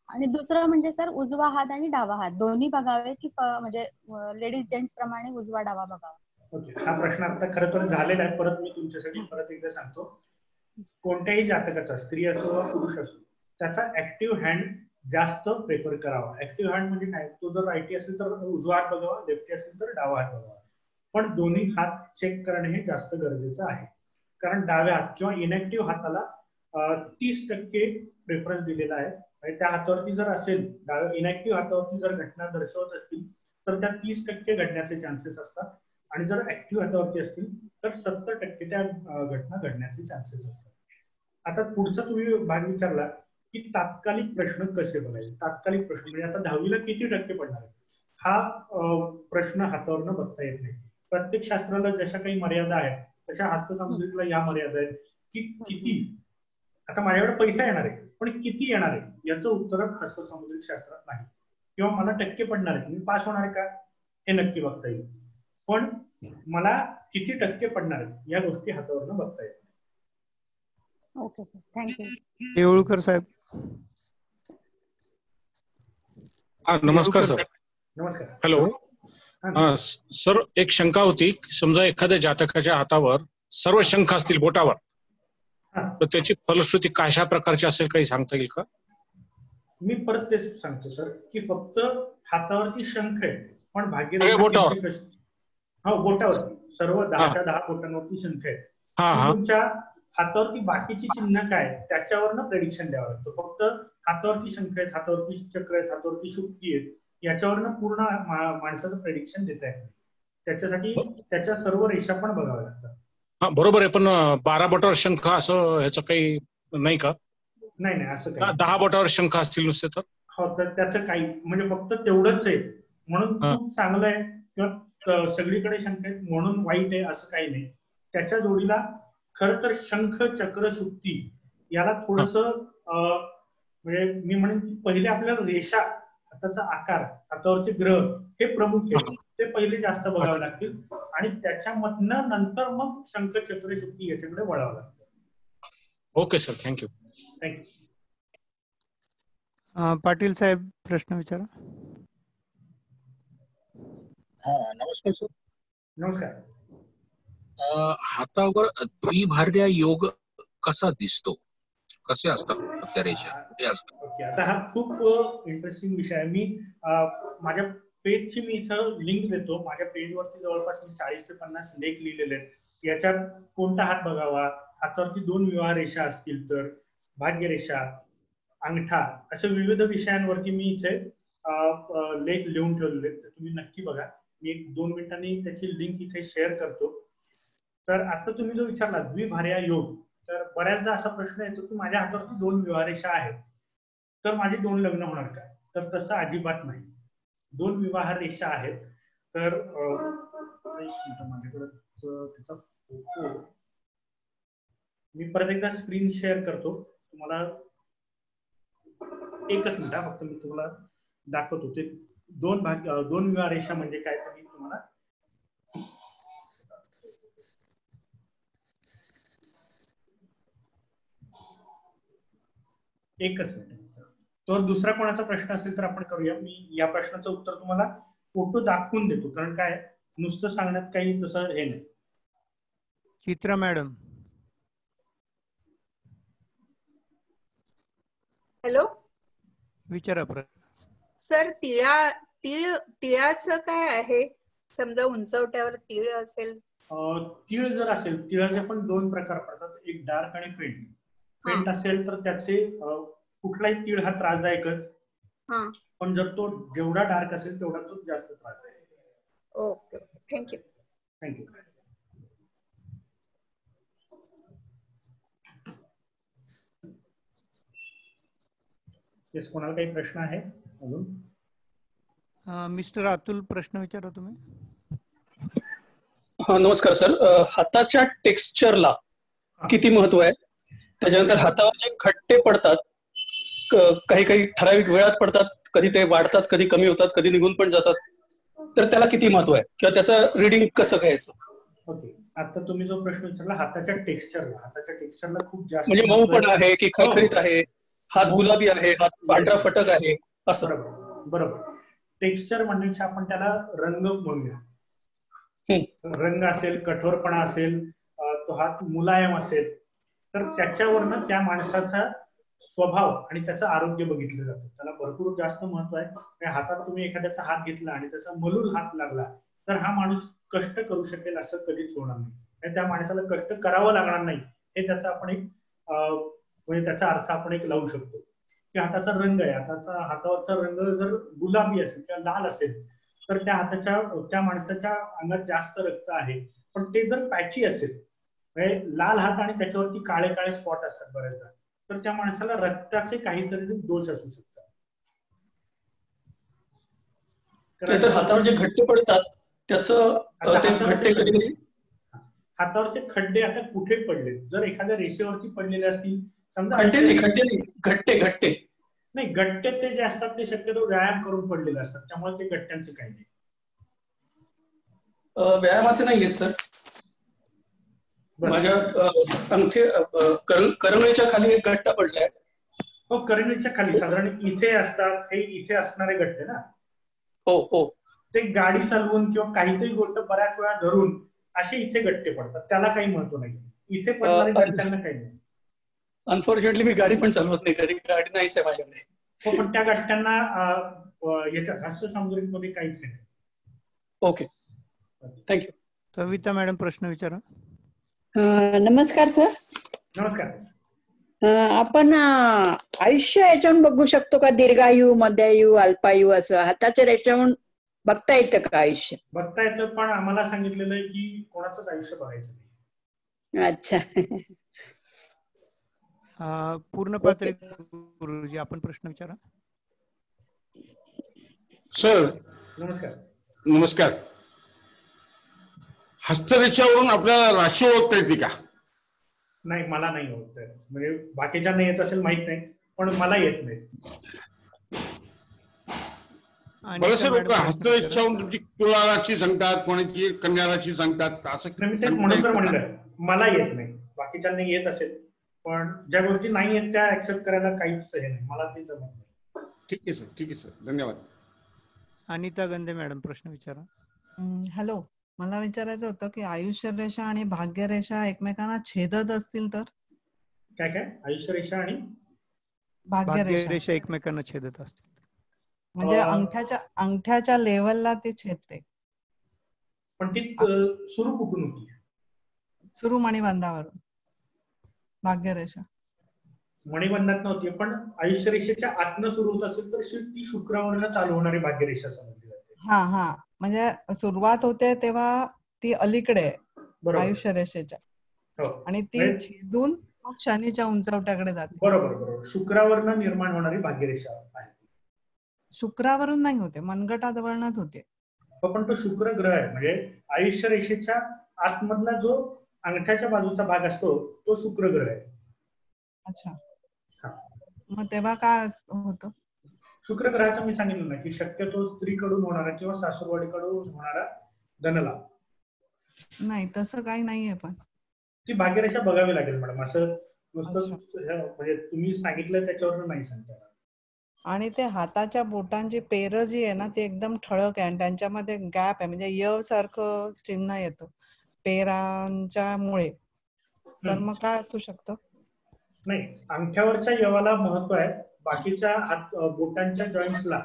K: आणि दुसरं म्हणजे सर, उजवा हात आणि डावा हात दोन्ही बघावे की म्हणजे लेडीज जेंट्स प्रमाणे उजवा डावा बघावा?
C: ओके, हा प्रश्न आता खरं तर झालेला आहे, परत मी तुमच्यासाठी परत एकदा सांगतो. कोणत्याही जातकाचा, स्त्री असो वा पुरुष असो, त्याचा ऍक्टिव्ह हँड जास्त प्रेफर करावा. ऍक्टिव्ह हँड म्हणजे काय, तो जर रायटी असेल तर उजवा हात बघावा, लेफ्टी असेल तर डावा हात बघावा. पण दोन्ही हात चेक करणे हे जास्त गरजेचं आहे, कारण डाव्या हात किंवा इनॅक्टिव्ह हाताला 30% प्रेफरन्स दिलेला आहे. त्या हातावरती जर असेल, इनॅक्टिव्ह हातावरती जर घटना दर्शवत असतील तर त्या 30% घडण्याचे चान्सेस असतात, आणि जर ऍक्टिव्ह हातावरती असतील तर 70% त्या घटना घडण्याचे चान्सेस असतात. आता पुढचा तुम्ही भाग विचारला की तात्कालिक प्रश्न कसे बघायचे. तात्कालिक प्रश्न म्हणजे आता 10वीला किती टक्के पडणार आहे हा प्रश्न हातावरनं बघता येत नाही. प्रत्येक शास्त्राला जशा काही मर्यादा आहेत तशा हस्तसामुद्रिकला या मर्यादा आहेत की किती. आता माझ्याकडे पैसा येणार आहे पण किती येणार आहे याचं उत्तर हस्तसामुद्रिक शास्त्रात नाही, किंवा मला टक्के पडणार आहे, मी पास होणार आहे का हे नक्की बघता येईल, पण मला किती टक्के पडणार आहे या गोष्टी हातावरनं बघता येईल.
K: Okay sir, thank you.
A: देऊळकर साहेब.
L: नमस्कार सर.
C: नमस्कार.
L: हॅलो सर, एक शंका होती. समजा एखाद्या जातकाच्या हातावर सर्व शंख असतील बोटावर, तर त्याची फलश्रुती कशा प्रकारची असेल काही सांगता येईल का?
C: मी परत तेच सांगतो सर की फक्त हातावरती शंख आहे पण
L: बोटावर,
C: हो बोटावरती सर्व 10च्या 10 बोटांवरती शंख आहे. तुमच्या हातावरती बाकीची चिन्ह काय त्याच्यावरनं प्रेडिक्शन द्यावं लागतं. फक्त हातावरती शंख आहेत, हातावरती चक्र आहेत, हातावरती शुक्ती आहेत, याच्यावरनं पूर्ण माणसाचं प्रेडिक्शन देता येत नाही. त्याच्यासाठी त्याच्या सर्व रेषा पण बघाव्या लागतात.
L: बरोबर आहे, पण 12 बोटावर शंख असं ह्याचं काही नाही का?
C: नाही असं काही
L: 10 बोटावर शंख असतील नुसते तर?
C: हो, तर त्याचं काही म्हणजे फक्त तेवढंच आहे म्हणून खूप चांगलं आहे किंवा सगळीकडे शंख आहेत म्हणून वाईट आहे असं काही नाही. त्याच्या जोडीला खर तर शंख चक्र शुक्ती याला थोडस म्हणजे मी म्हणेन की पहिले आपल्याला रेषा, हाताचा आकार, हातावरचे ग्रह हे प्रमुख आहे, ते पहिले जास्त बघावे लागतील आणि त्याच्यामधनं नंतर मग शंख चक्र शुक्ती याच्याकडे वळावं लागतं.
L: Okay sir, thank you.
A: पाटील साहेब प्रश्न विचारा.
M: नमस्कार सर.
C: नमस्कार.
M: हातावर द्विभार्या योग कसा दिसतो, कसे असतात त्या रेषा, ते असतात?
C: ओके, आता हा खूप इंटरेस्टिंग विषय आहे. मी माझ्या पेजची मी इथं लिंक देतो. माझ्या पेजवरती जवळपास मी 40 ते 50 लेख लिहिलेले आहेत. याच्यात कोणता हात बघावा, हातावरती 2 विवाह रेषा असतील तर, भाग्यरेषा, अंगठा, अशा विविध विषयांवरती मी इथे लेख लिहून ठेवलेले आहेत. तुम्ही नक्की बघा. मी 1-2 मिनिटांनी त्याची लिंक इथे शेअर करतो. तर आता तुम्ही जो विचारला द्विभार्या योग, तर बऱ्याचदा असा प्रश्न येतो की माझ्या हातावरती 2 विवाह रेषा आहेत तर माझी 2 लग्न होणार का? तर तसं अजिबात नाही. 2 विवाह रेषा आहेत तर माझ्याकडे त्याचा फोटो मी परत एकदा स्क्रीन शेअर करतो तुम्हाला. एकच मिनिट फक्त मी तुम्हाला दाखवतो ते 2 विवाह रेषा म्हणजे काय तर मी तुम्हाला एकच मिनिट. तर दुसरा कोणाचा प्रश्न असेल तर आपण करूया. मी या प्रश्नाचं उत्तर तुम्हाला फोटो दाखवून देतो, कारण काय नुसतं सांगण्यात काही तसं हे नाही.
A: चित्रा मॅडम.
N: हॅलो,
A: विचारा
N: सर. तिळाचं काय आहे? समजा उंचवट्यावर तीळ असेल,
C: तीळ जर असेल, तिळाचे पण 2 प्रकार पडतात, एक डार्क आणि फेंट. फेंट असेल तर त्याचे कुठलाही तीळ हा त्रासदायकच, पण जर तो जेवढा डार्क असेल तेवढा तो जास्त त्रासदायक.
N: Okay, thank you.
C: थँक्यू. येस, कोणाला काही प्रश्न आहे अजून?
A: मिस्टर अतुल, प्रश्न विचारा तुम्ही.
O: नमस्कार सर. हाताच्या टेक्स्चरला किती महत्व आहे? त्याच्यानंतर हातावर जे खट्टे पडतात, काही ठराविक वेळात पडतात, कधी ते वाढतात, कधी कमी होतात, कधी निघून पण जातात, तर त्याला किती महत्व आहे किंवा त्याचं रीडिंग कसं घ्यायचं?
C: ओके, आता तुम्ही जो प्रश्न विचारला हाताच्या टेक्स्चरला खूप जास्त
O: म्हणजे मऊ पण आहे की खरखरीत आहे, हात गुलाबी आहे, हात पांढरा फटक आहे, असं?
C: बरोबर. टेक्स्चर म्हणजे आपण त्याला रंग म्हणूया. रंग असेल, कठोरपणा असेल, तो हात मुलायम असेल, तर त्याच्यावरनं त्या माणसाचा स्वभाव आणि त्याचं आरोग्य बघितलं जातं. त्याला भरपूर जास्त महत्व आहे. हातात तुम्ही एखाद्याचा हात घेतला आणि त्याचा मलूल हात लागला तर हा माणूस कष्ट करू शकेल असं कधीच होणार नाही. त्या माणसाला कष्ट करावं लागणार नाही हे त्याचा आपण एक म्हणजे त्याचा अर्थ आपण एक लावू शकतो. की हाताचा रंग आहे, हातावरचा रंग जर गुलाबी असेल किंवा लाल असेल तर त्या माणसाच्या अंगात जास्त रक्त आहे. पण ते जर पॅची असेल, लाल हात आणि त्याच्यावरती काळे काळे स्पॉट असतात बऱ्याचदा, तर त्या माणसाला रक्ताचे काहीतरी दोष असू शकतात.
O: हातावर जे खड्डे पडतात त्याचं
C: हातावरचे खड्डे आता कुठे पडले? जर एखाद्या रेषेवरती पडलेले असतील, समजा
O: घट्टे
C: नाही, गट्टे ते जे असतात ते शक्यतो व्यायाम करून पडलेले असतात, त्यामुळे ते गट्ट्यांचं काही नाही.
O: व्यायामाचे नाही आहेत सर. माझ्या करंगळीच्या खाली एक गट्टा पडलाय.
C: हो, करंगळीच्या खाली साधारण इथे असतात, हे इथे असणारे गट्टे ना.
O: हो,
C: ते गाडी चालवून किंवा काहीतरी गोष्ट बऱ्याच वेळा धरून असे इथे गट्टे पडतात, त्याला काही महत्व नाही. इथे पडणारे गट्ट्यांना काही नाही.
O: अनफॉर्च्युनेटली मी गाडी पण चालवत नाही, कधी गाडी नाहीच आहे माझ्याकडे.
C: हो, पण त्या गट्ट्यांना याच्यात हस्तसामुद्रिकमध्ये काहीच नाही.
O: Okay, thank you.
A: सविता मॅडम, प्रश्न विचारा.
P: नमस्कार सर.
C: नमस्कार.
P: आपण आयुष्य याच्यावरून बघू शकतो का? दीर्घायू, मध्यायू, अल्पायू असं हाताच्या रेषेवरून बघता येतं का आयुष्य?
C: बघता येतं, पण आम्हाला सांगितलेलं आहे की कोणाचंच आयुष्य बघायचं नाही.
P: अच्छा.
A: पूर्ण पात्री गुरुजी आपण प्रश्न विचारा.
L: सर
C: नमस्कार.
L: नमस्कार. हस्तरेषावरून आपल्याला राशी ओळखता येते का?
C: नाही, मला नाही ओळखता येत. म्हणजे बाकीच्यांना येत असेल माहित नाही, पण मला येत नाही.
L: बरेचसे लोक हस्तरेषावरून तुमची तुला राशी सांगतात, कोणाची कन्या राशी सांगतात, असं
C: म्हणून तर म्हणलं मला येत नाही. बाकीच्यांना येत असेल, पण ज्या गोष्टी नाही आहेत त्या ऍक्सेप्ट करायला काहीच हे नाही, मला ते जमत नाही.
L: ठीक आहे सर, ठीक आहे सर, धन्यवाद.
A: अनिता गंधे मॅडम प्रश्न विचारा.
Q: हॅलो, मला विचारायचं होतं की आयुष्य रेषा आणि भाग्य रेषा एकमेकांना छेदत असतील तर?
C: काय काय? आयुष्य रेषा आणि
Q: भाग्य
A: रेषा एकमेकांना छेदत असतील
Q: म्हणजे अंगठ्याच्या लेवलला ती छेदते.
C: पण ती सुरू कुठून होती?
Q: सुरू मणिबंधावरून. भाग्य रेषा
C: मणिबंधात नव्हती, पण आयुष्य रेषेच्या आतनं सुरू होत असेल तर ती शुक्रावरनं चालू होणारी भाग्य रेषा समजली जाते.
Q: हा म्हणजे सुरुवात होते तेव्हा ती अलीकडे आहे आयुष्य रेषेच्या, आणि ती छेदून मग शनीच्या उंचवट्याकडे जाते.
C: बरोबर. शुक्रावरनं निर्माण होणारी भाग्य रेषा आहे.
Q: शुक्रावरून नाही होते, मनगटाजवळच होते.
C: पण तो शुक्र ग्रह आहे, म्हणजे आयुष्य रेषेच्या आतमधला जो अंगठ्याच्या बाजूचा भाग असतो तो शुक्र ग्रह आहे.
Q: अच्छा, मग तेव्हा काय होतं?
C: शुक्र ग्रहाचं मी सांगितलं ना की शक्यतो स्त्रीकडून होणारा किंवा सासूरवाडीकडून होणारा धनलाभ.
Q: नाही, तसं काही नाहीये. पण
C: ती भाग्यरेषा बघावी लागेल मॅडम. असं नुसतं म्हणजे तुम्ही सांगितलं त्याच्यावर नाही सांगता येणार.
Q: आणि ते हाताच्या बोटांची पेर जी आहे ना ती एकदम ठळक आहे आणि त्यांच्यामध्ये गॅप आहे, म्हणजे य सारखं चिन्ह येतं पेरांच्या मुळे. तर मग काय असू शकतं?
C: नाही, अंगठ्यावरच्या यवाला महत्व आहे, बाकीच्या हात बोटांच्या जॉईंट्सला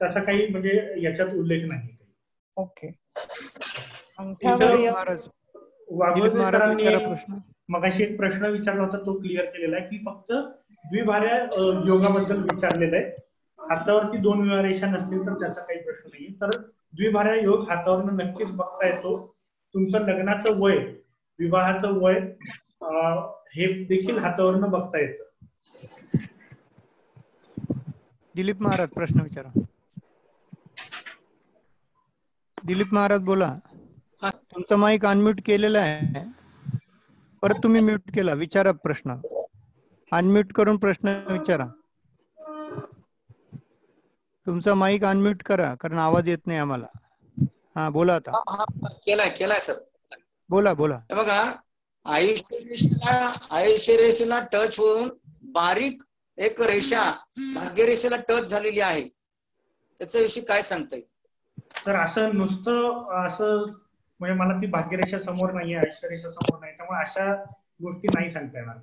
C: तसा काही म्हणजे याच्यात उल्लेख नाही.
Q: ओके. अंगठ्यावर
C: वाघोले सरांनी मगाशी एक प्रश्न विचारला होता, तो क्लिअर केलेला आहे की फक्त द्विभार्या योगाबद्दल विचारलेलं आहे. हातावरती 2 विवाह रेषा नसतील तर त्याचा काही प्रश्न नाही. तर द्विभार्या योग हातावरनं नक्कीच बघता येतो. तुमचं लग्नाचं वय, विवाहाचं वय हे देखील हातावरनं बघता येतं.
A: दिलीप महाराज प्रश्न विचारा. दिलीप महाराज बोला. तुमचा माईक अनम्यूट केलेला आहे, परत तुम्ही म्यूट केला. विचारा प्रश्न, अनम्यूट करून प्रश्न विचारा. तुमचा माईक अनम्यूट करा, कारण आवाज येत नाही आम्हाला. हा बोला आता.
R: केलाय सर.
A: बोला.
R: बघा, आयुष्य रेषेला टच होऊन बारीक एक रेषा भाग्य रेषेला टच झालेली आहे, त्याच्याविषयी काय सांगता येईल?
C: तर असं नुसतं असं म्हणजे मला ती भाग्यरेषा समोर नाहीये, आयुष्य रेषा समोर नाही, त्यामुळे अशा गोष्टी नाही सांगता येणार.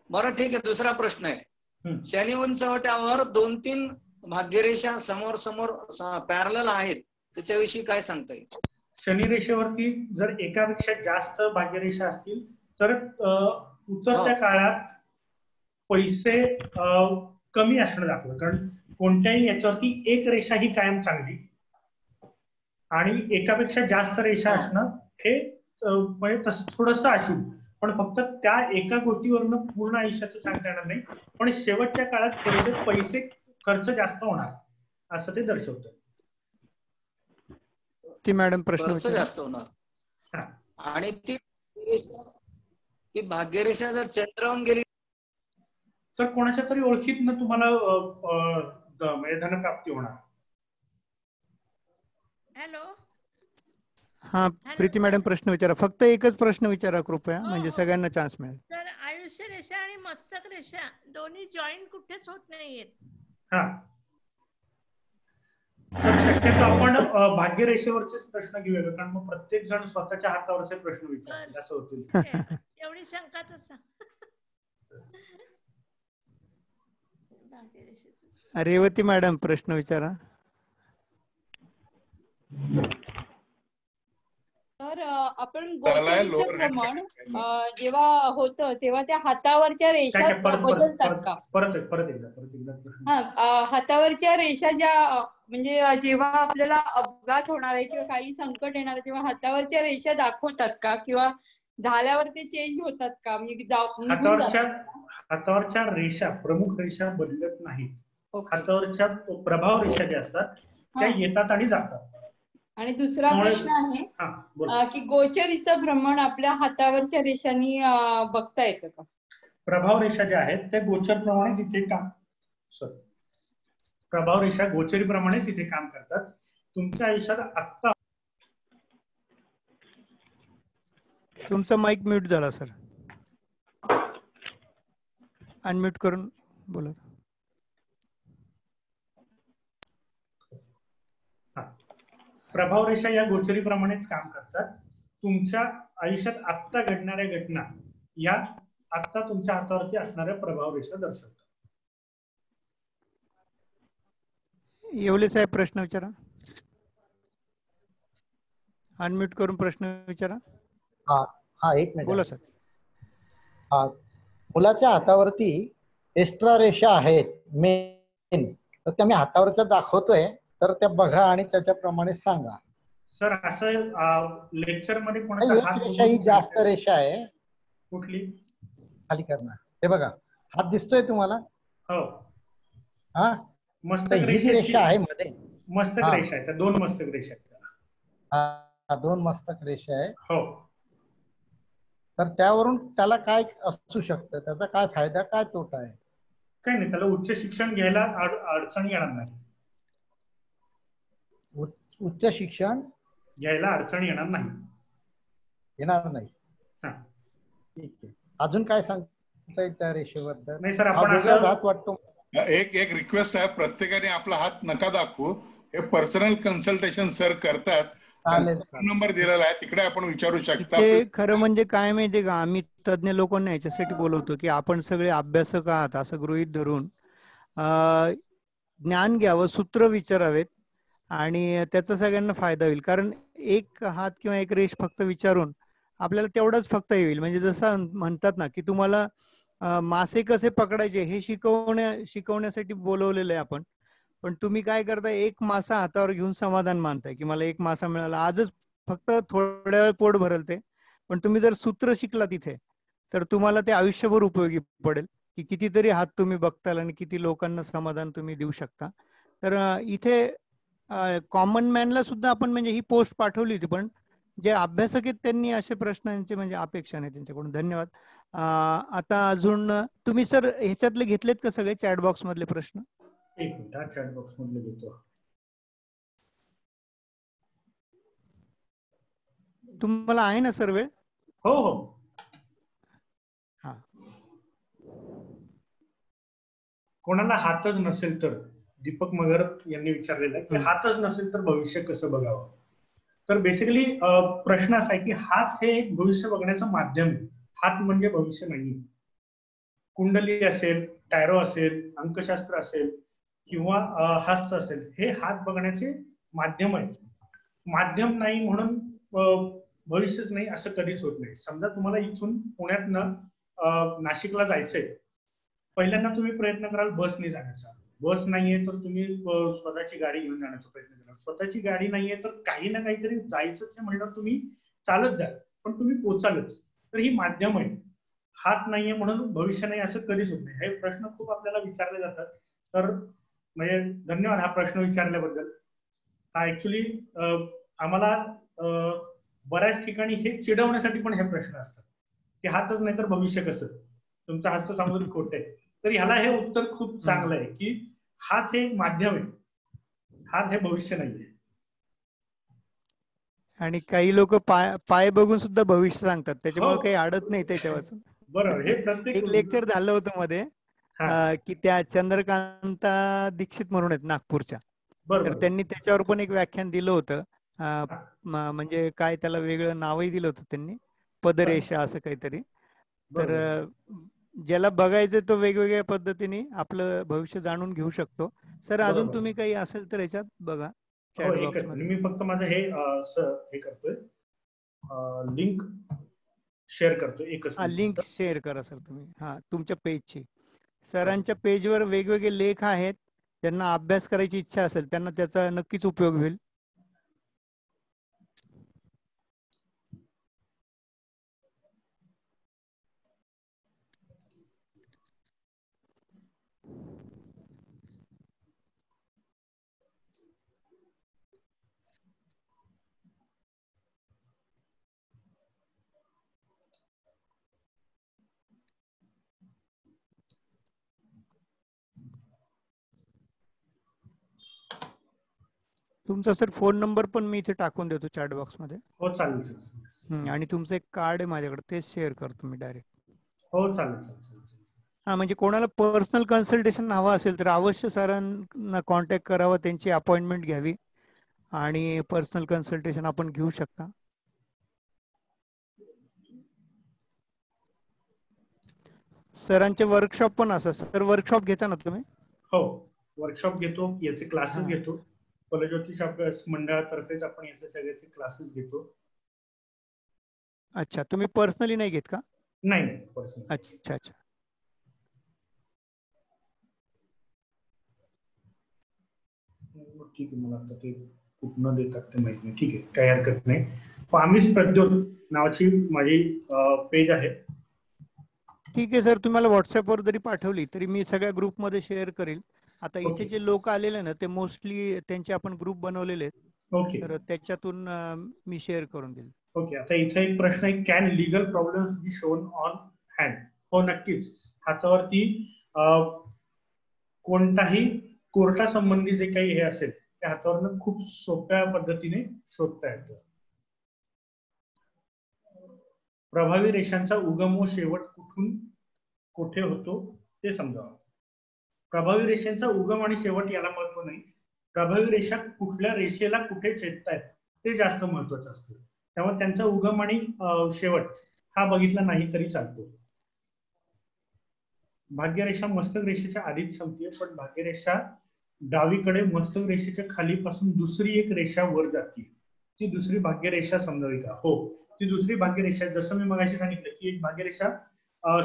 R: बरं, ठीक आहे. दुसरा प्रश्न आहे, शनी उंचवट्यावर 2-3 भाग्यरेषा समोर पॅरलल आहेत, त्याच्याविषयी काय सांगता येईल?
C: शनी रेषेवरती जर एकापेक्षा जास्त भाग्यरेषा असतील तर उतरत्या काळात पैसे कमी असणं दाखवलं. कारण कोणत्याही याच्यावरती एक रेषा ही कायम चांगली आणि एकापेक्षा जास्त रेषा असणं हे म्हणजे थोडंसं अशुभ. पण फक्त त्या एका गोष्टीवरनं पूर्ण आयुष्याचं सांगता येणार नाही, पण शेवटच्या काळात थोडेसे पैसे खर्च जास्त होणार असं ते दर्शवतं.
A: ती मॅडम प्रश्न
R: जास्त होणार. आणि ती भाग्यरेषा जर चंद्रावून गेली
C: तर कोणाच्या तरी ओळखीतनं तुम्हाला म्हणजे धनप्राप्ती होणार.
S: हॅलो.
A: हा प्रीती मॅडम प्रश्न विचारा. फक्त एकच प्रश्न विचारा कृपया, म्हणजे सगळ्यांना चान्स मिळेल.
S: तर आयुष्य रेषा आणि मस्तक रेषा दोन्ही जॉईंट कुठेच होत नाहीयेत.
C: हा सर, शक्यतो आपण भाग्यरेषेवरचे प्रश्न घेऊया, कारण मग प्रत्येक जण स्वतःच्या हातावरचे प्रश्न विचारतील असं होतील.
S: एवढी शंका तर
A: रेवती मॅडम प्रश्न विचारा.
J: तर आपण गोचरीचं प्रमाण जेव्हा होतं तेव्हा त्या हातावरच्या रेषा बदलतात का?
C: परत एकदा.
J: हातावरच्या रेषा ज्या म्हणजे जेव्हा आपल्याला अपघात होणार आहे किंवा काही संकट येणार आहे तेव्हा हातावरच्या रेषा दाखवतात का, किंवा झाल्यावर ते चेंज होतात का, म्हणजे निघून जातात?
C: हातावरच्या रेषा, प्रमुख रेषा बदलत नाहीत. हातावरच्या प्रभाव रेषा ज्या असतात त्या येतात आणि जातात.
J: आणि दुसरा प्रश्न आहे की गोचरीचं भ्रमण आपल्या हातावरच्या रेषांनी बघता येतं का?
C: प्रभाव रेषा ज्या आहेत त्या गोचर प्रमाणेच इथे प्रभाव रेषा गोचरी प्रमाणेच इथे काम करतात. तुमच्या आयुष्यात आत्ता
A: तुमचा माईक म्यूट झाला सर, अनम्यूट करून बोला.
C: प्रभाव रेषा या गोचरी प्रमाणेच काम करतात. तुमच्या आयुष्यात आत्ता घडणाऱ्या घटना या आत्ता तुमच्या हातावरती असणाऱ्या प्रभाव रेषा दर्शवतात.
A: येवले साहेब प्रश्न विचारा, अनम्यूट करून प्रश्न विचारा.
T: हा एक मिनिट
A: बोला सर.
T: मुलाच्या हातावरती एक्स्ट्रा रेषा आहेत मेन, तर त्या मी हातावरच्या दाखवतोय, तर त्या बघा आणि त्याच्याप्रमाणे सांगा.
C: सर असं लेक्चर मध्ये
T: एक रेषा ही जास्त रेषा आहे.
C: कुठली?
T: खाली करणार. हे बघा, हात दिसतोय तुम्हाला?
C: हो.
T: हा,
C: मस्तक
T: ही जी रेषा आहे मध्ये,
C: मस्तक रेषा आहे, त्या दोन मस्तक रेषा आहेत.
T: दोन मस्तक रेषा आहे.
C: हो.
T: तर त्यावरून त्याला काय असू शकतं, त्याचा काय फायदा काय तोटा आहे?
C: काही नाही, त्याला उच्च शिक्षण घ्यायला अडचण येणार नाही.
T: उच्च शिक्षण
C: घ्यायला अडचण येणार नाही.
T: येणार नाही. ठीक आहे. अजून काय सांगता येईल त्या रेषेबद्दल?
C: नाही सर, आपण
T: असं हात वाटतो.
B: एक रिक्वेस्ट आहे, प्रत्येकाने आपला हात नका दाखवू. हे पर्सनल कन्सल्टेशन सर करतात. नंबर दिलेला आहे, तिकडे आपण विचारू शकता.
A: ते खरं म्हणजे काय माहितीये का, आम्ही तज्ञ लोकांना याच्यासाठी बोलवतो की आपण सगळे अभ्यासक आहात असं गृहीत धरून ज्ञान घ्यावं, सूत्र विचारावेत आणि त्याचा सगळ्यांना फायदा होईल. कारण एक हात किंवा एक रेष फक्त विचारून आपल्याला तेवढंच फक्त येईल. म्हणजे जसं म्हणतात ना की तुम्हाला मासे कसे पकडायचे हे शिकवण्यासाठी बोलवलेलं आहे आपण, पण तुम्ही काय करताय, एक मासा हातावर घेऊन समाधान मानताय की मला एक मासा मिळाला, आजच फक्त थोड्या वेळ पोट भरल ते. पण तुम्ही जर सूत्र शिकला तिथे तर तुम्हाला ते आयुष्यभर उपयोगी पडेल की कितीतरी हात तुम्ही बघताल आणि किती लोकांना समाधान तुम्ही देऊ शकता. तर इथे कॉमन मॅनला सुद्धा आपण म्हणजे ही पोस्ट पाठवली होती, पण जे अभ्यासक आहेत त्यांनी असे प्रश्नांचे म्हणजे अपेक्षा नाही त्यांच्याकडून. धन्यवाद. आता अजून तुम्ही सर ह्याच्यातले घेतलेत का सगळे चॅट बॉक्स मधले प्रश्न?
C: एक मिनिट, चॅट बॉक्स मधले घेतो.
A: तुम्हाला आहे ना सर वेळ?
C: हो हो.
A: हा.
C: कोणाला हातच नसेल तर, दीपक मगर यांनी विचारलेलं आहे की हातच नसेल तर भविष्य कसं बघावं. तर बेसिकली प्रश्न असा आहे की हात हे एक भविष्य बघण्याचं माध्यम आहे. हात म्हणजे भविष्य नाही. कुंडली असेल, टॅरो असेल, अंकशास्त्र असेल किंवा हस्त असेल, हे हात बघण्याचे माध्यम आहे. माध्यम नाही म्हणून भविष्यच नाही असं कधीच होत नाही. समजा तुम्हाला इथून पुण्यातनं नाशिकला जायचंय, पहिल्यांदा तुम्ही प्रयत्न कराल बसने जाण्याचा. बस नाहीये तर तुम्ही स्वतःची गाडी घेऊन जाण्याचा प्रयत्न कराल. स्वतःची गाडी नाहीये तर काही ना काहीतरी जायचंच आहे म्हणल्यावर तुम्ही चालत जाल, पण तुम्ही पोचालच. तर ही माध्यम आहे. हात नाहीये म्हणून भविष्य नाही असं कधीच होत नाही. हे प्रश्न खूप आपल्याला विचारले जातात. तर म्हणजे धन्यवाद हा प्रश्न विचारल्याबद्दल. हा ऍक्च्युली आम्हाला बऱ्याच ठिकाणी हे चिडवण्यासाठी पण हे प्रश्न असतात की हातच नाही तर भविष्य कसं, तुमचं हस्त समजून खोट आहे. तर ह्याला हे उत्तर खूप चांगलं आहे की हात हे एक माध्यम आहे, हात हे भविष्य नाहीये.
A: आणि काही लोक पाय बघून सुद्धा भविष्य सांगतात, त्याच्यामुळे काही अडत नाही त्याच्यापासून.
C: बरोबर. हे प्रत्येक
A: एक लेक्चर झालं होतं मध्ये की त्या चंद्रकांता दीक्षित म्हणून आहेत नागपूरच्या, तर त्यांनी त्याच्यावर पण एक व्याख्यान दिलं होतं. म्हणजे काय त्याला वेगळं नावही दिलं होतं त्यांनी, पदरेषा असं काहीतरी. तर ज्याला बघायचं तो वेगवेगळ्या पद्धतीने आपलं भविष्य जाणून घेऊ शकतो. सर अजून तुम्ही काही असेल तर याच्यात बघा.
C: मी फक्त माझं हे करतोय, लिंक शेअर करतोय. एकच
A: लिंक शेअर करा सर तुम्ही. हा, तुमच्या पेजची. सरांच्या पेजवर वेगवेगळे लेख आहेत, ज्यांना अभ्यास करायची इच्छा असेल त्यांना त्याचा नक्कीच उपयोग होईल. तुमचा सर फोन नंबर पण मी इथे टाकून देतो चॅट बॉक्स मध्ये.
C: हो चालेल सर.
A: आणि तुमचं एक कार्ड आहे माझ्याकडे, ते शेअर करतो मी डायरेक्ट.
C: हो चालेल.
A: हा, म्हणजे कोणाला पर्सनल कन्सल्टेशन हवं असेल तर अवश्य सरांना कॉन्टॅक्ट करावं, त्यांची अपॉइंटमेंट घ्यावी आणि पर्सनल कन्सल्टेशन आपण घेऊ शकता. सरांचे वर्कशॉप पण असतात. सर वर्कशॉप घेता ना तुम्ही?
C: हो, वर्कशॉप घेतो, याचे क्लासेस घेतो. फलज्योतिष अभ्यास मंडळातर्फेच आपण याचे सगळ्याचे क्लासेस घेतो.
A: अच्छा, तुम्ही पर्सनली नाही घेत का?
C: नाही पर्सनली.
A: अच्छा.
C: ठीक आहे, मला आता ते कुठनं देतात ते माहित नाही. ठीक आहे, काही हरकत नाही. पामिस प्रद्योत नावाची माझी पेज आहे.
A: ठीक आहे सर, तुम्हाला व्हॉट्सअपवर जरी पाठवली तरी मी सगळ्या ग्रुपमध्ये शेअर करेल. आता इथे जे लोक आलेले ना ते मोस्टली त्यांचे आपण ग्रुप बनवलेले आहेत.
C: ओके,
A: तर त्याच्यातून मी शेअर करून देईल.
C: ओके. आता इथे एक प्रश्न आहे, can legal problems be shown on hand? हो, नक्कीच. हातावरती कोणताही कोर्टासंबंधी जे काही हे असेल त्या हातावरनं खूप सोप्या पद्धतीने शोधता येतं. प्रभावी रेषांचा उगम व शेवट कुठून कुठे होतो ते समजावं. प्रभावी रेषांचा उगम आणि शेवट याला महत्व नाही. प्रभावी रेषा कुठल्या रेषेला कुठे छेदतायत ते जास्त महत्वाचं असतं. त्यामुळे त्यांचा उगम आणि शेवट हा बघितला नाही तरी चालतो. भाग्यरेषा मस्तक रेषेच्या आधीच संपते, पण भाग्यरेषा डावीकडे मस्तक रेषेच्या खालीपासून दुसरी एक रेषा वर जाते. ती दुसरी भाग्यरेषा समजावी का? हो, ती दुसरी भाग्यरेषा, जसं मी मगाशी सांगितलं की एक भाग्यरेषा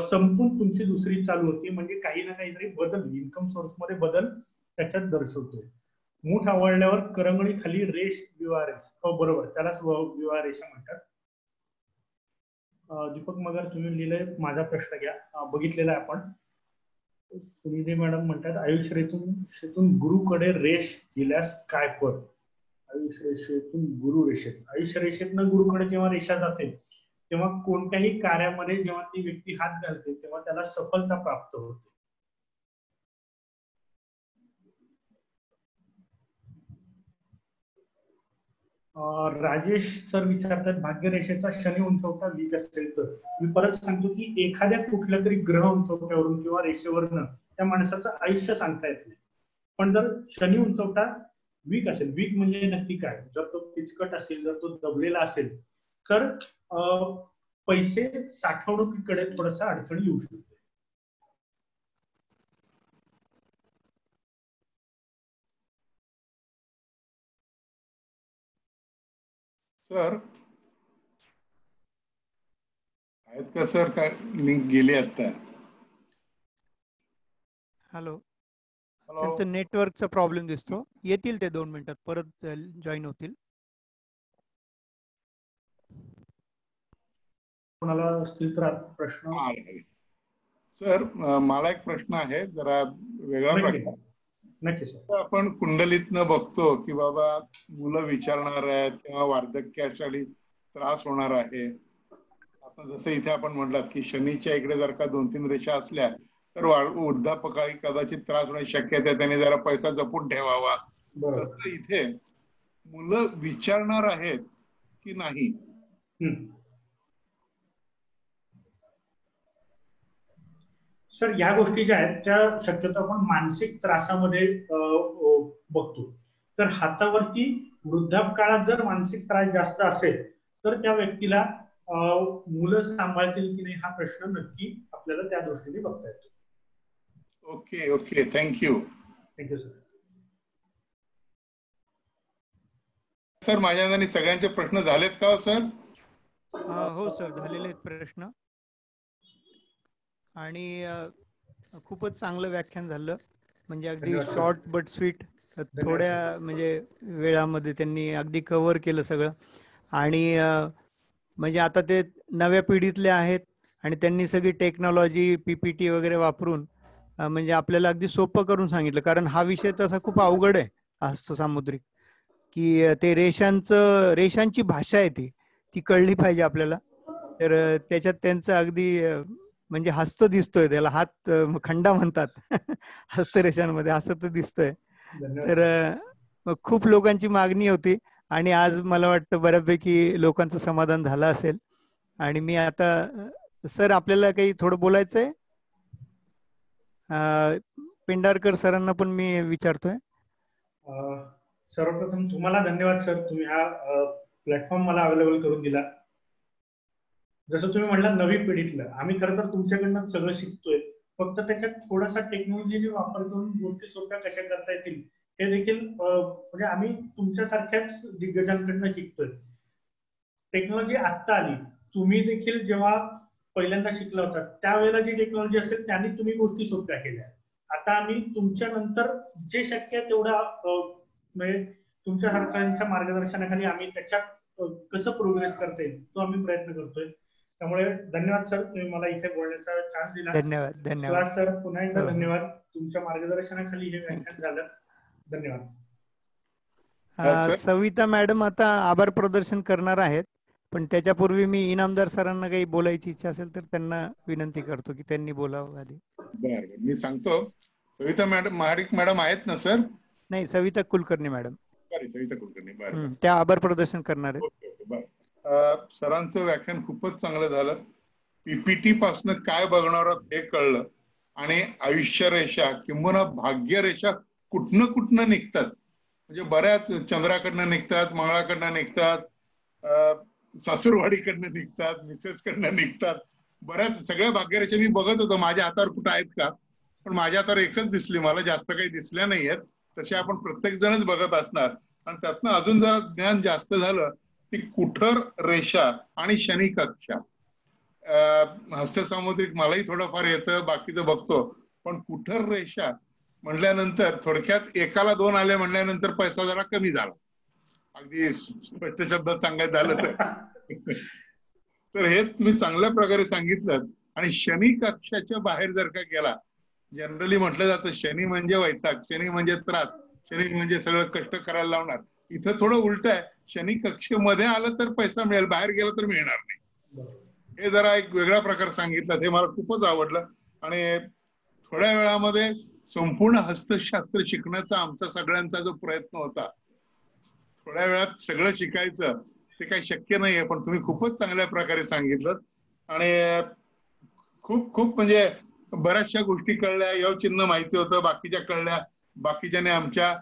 C: संपून तुमची दुसरी चालू होती, म्हणजे काही ना काहीतरी बदल, इन्कम सोर्स मध्ये बदल त्याच्यात दर्शवतोय. मूठ आवळल्यावर करंगळी खाली रेष विवाह रेष. हो बरोबर, त्यालाच विवाह रेषा म्हणतात. दीपक मगर तुम्ही लिहिलंय, माझा प्रश्न घ्या, बघितलेला आहे आपण. सुनिधी मॅडम म्हणतात, आयुष्य रेषेतून गुरुकडे रेष गेल्यास काय फळ? आयुष्य रेषेतून गुरु रेषेत, आयुष्य रेषेतनं गुरुकडे जेव्हा रेषा जाते तेव्हा कोणत्याही कार्यामध्ये जेव्हा ती व्यक्ती हात घालते तेव्हा त्याला सफलता प्राप्त होते. राजेश सर विचारतात, भाग्यरेषेचा शनी उंचवटा वीक असेल तर? मी परत सांगतो की एखाद्या कुठल्या तरी ग्रह उंचवट्यावरून किंवा रेषेवरनं त्या माणसाचं आयुष्य सांगता येत नाही. पण जर शनी उंचवटा वीक असेल, वीक म्हणजे नक्की काय? जर तो किचकट असेल, जर तो दबलेला असेल तर पैसे साठवणुकीकडे थोडासा अडचणी येऊ शकते.
B: सर आहेत का सर? काय लिंक गेली आता?
A: हॅलो, त्यांचं नेटवर्कचा प्रॉब्लेम दिसतो. येतील ते 2 मिनिटात, परत जॉईन होतील.
C: कोणाला असतील तर प्रश्न?
B: सर मला एक प्रश्न आहे, जरा वेगळा प्रकार.
C: नक्की सर.
B: आपण कुंडलीतनं बघतो की बाबा मुलं विचारणार आहेत किंवा वार्धक्यासाठी त्रास होणार आहे. आता जसं इथे आपण म्हटलात की शनीच्या इकडे जर का 2-3 रेषा असल्या तर वृद्धापकाळी कदाचित त्रास होण्याची शक्यता आहे, त्याने जरा पैसा जपून ठेवावा. तसं इथे मुलं विचारणार आहेत की नाही?
C: सर या गोष्टी ज्या आहेत त्या शक्यतो आपण मानसिक त्रासामध्ये बघतो. तर हातावरती वृद्धापकाळात जर मानसिक त्रास जास्त असेल तर त्या व्यक्तीला मुलं सांभाळतील की नाही हा प्रश्न नक्की आपल्याला त्या दृष्टीने बघता येतो.
B: Okay okay, thank you.
C: Thank you sir.
B: Sir माझ्या सगळ्यांचे प्रश्न झालेत का सर?
A: हो सर, झालेले आहेत प्रश्न. आणि खूपच चांगलं व्याख्यान झालं, म्हणजे अगदी शॉर्ट बट स्वीट, थोड्या म्हणजे वेळामध्ये त्यांनी अगदी कव्हर केलं सगळं. आणि म्हणजे आता ते नव्या पिढीतले आहेत आणि त्यांनी सगळी टेक्नॉलॉजी PPT वगैरे वापरून म्हणजे आपल्याला अगदी सोपं करून सांगितलं. कारण हा विषय तसा खूप अवघड आहे हस्तसामुद्रिक, की ते रेषांची भाषा आहे ती कळली पाहिजे आपल्याला. तर त्याच्यात त्यांचं अगदी म्हणजे हस्त दिसतोय, त्याला हात खंडा म्हणतात हस्तरेषांमध्ये, असं तर दिसतोय. तर खूप लोकांची मागणी होती आणि आज मला वाटतं बऱ्यापैकी लोकांचं समाधान झालं असेल. आणि मी आता सर आपल्याला काही थोडं बोलायचं आहे. पेंढारकर सरांना पण मी विचारतोय.
C: सर्वप्रथम तुम्हाला धन्यवाद सर, तुम्ही हा प्लॅटफॉर्म मला अवेलेबल करून दिला. जसं तुम्ही म्हणला नवी पिढीतलं, आम्ही खरं तर तुमच्याकडनं सगळं शिकतोय, फक्त त्याच्यात थोडासा टेक्नॉलॉजीने वापर करून गोष्टी सोप्या कशा करता येतील हे देखील म्हणजे आम्ही तुमच्यासारख्याच दिग्गजांकडनं शिकतोय. टेक्नॉलॉजी आत्ता आली, तुम्ही देखील जेव्हा पहिल्यांदा शिकला होता त्यावेळेला जी टेक्नॉलॉजी असेल त्यांनी तुम्ही गोष्टी सोप्या केल्या. आता आम्ही तुमच्या नंतर जे शक्य आहे तेवढा म्हणजे तुमच्या सरकारांच्या मार्गदर्शनाखाली आम्ही त्याच्यात कसं प्रोग्रेस करता येईल तो आम्ही प्रयत्न करतोय. त्यामुळे धन्यवाद सर, तुम्ही मला इथे बोलण्याचा चान्स दिला.
A: धन्यवाद. धन्यवाद
C: सुहास सर, पुन्हा एकदा धन्यवाद. तुमच्या मार्गदर्शनाखाली हे व्याख्यान झालं. धन्यवाद.
A: सविता मॅडम आता आभार प्रदर्शन करणार आहेत, पण त्याच्यापूर्वी मी इनामदार सरांना काही बोलायची इच्छा असेल तर त्यांना विनंती करतो की त्यांनी बोलावं आधी.
B: बरं, मी सांगतो. सविता मॅडम महाडिक मॅडम आहेत ना सर?
A: नाही, सविता कुलकर्णी मॅडम.
B: सविता कुलकर्णी, बरं.
A: त्या आभार प्रदर्शन करणार आहेत.
B: बरं, सरांचं व्याख्यान खूपच चांगलं झालं. पीपीटी पासून काय बघणार आहोत हे कळलं आणि आयुष्य रेषा किंवा भाग्यरेषा कुठनं निघतात. म्हणजे बऱ्याच चंद्राकडनं निघतात, मंगळाकडनं निघतात, सासूरवाडीकडनं निघतात, मिसेस कडनं निघतात. बऱ्याच सगळ्या भाग्यरेषा मी बघत होतो माझ्या हातावर कुठं आहेत का, पण माझ्या हातावर एकच दिसली, मला जास्त काही दिसल्या नाहीयेत. तसे आपण प्रत्येक जणच बघत असणार. आणि त्यातनं अजून जरा ज्ञान जास्त झालं की कुठर रेषा आणि शनी कक्षा. हस्तसामुद्रिक मलाही थोडंफार येतं, बाकीचं बघतो, पण कुठर रेषा म्हटल्यानंतर थोडक्यात एकाला 2 आले म्हणल्यानंतर पैसा जरा कमी झाला, अगदी स्पष्ट शब्दात सांगायचं झालं तर हे तुम्ही चांगल्या प्रकारे सांगितलं. आणि शनी कक्षाच्या बाहेर जर का गेला, जनरली म्हटलं जातं शनी म्हणजे वैताग, शनी म्हणजे त्रास, शनी म्हणजे सगळं कष्ट करायला लावणार. इथं थोडं उलट आहे, शनी कक्षेमध्ये आलं तर पैसा मिळेल, बाहेर गेला तर मिळणार नाही. हे जरा एक वेगळा प्रकार सांगितला, हे मला खूपच आवडलं. आणि थोड्या वेळामध्ये संपूर्ण हस्तशास्त्र शिकण्याचा आमचा सगळ्यांचा जो प्रयत्न होता, थोड्या वेळात सगळं शिकायचं ते काही शक्य नाहीये, पण तुम्ही खूपच चांगल्या प्रकारे सांगितलं. आणि खूप म्हणजे बऱ्याचशा गोष्टी कळल्या, यवचिन्ह माहिती होतं, बाकीच्या कळल्या. बाकीच्याने आमच्या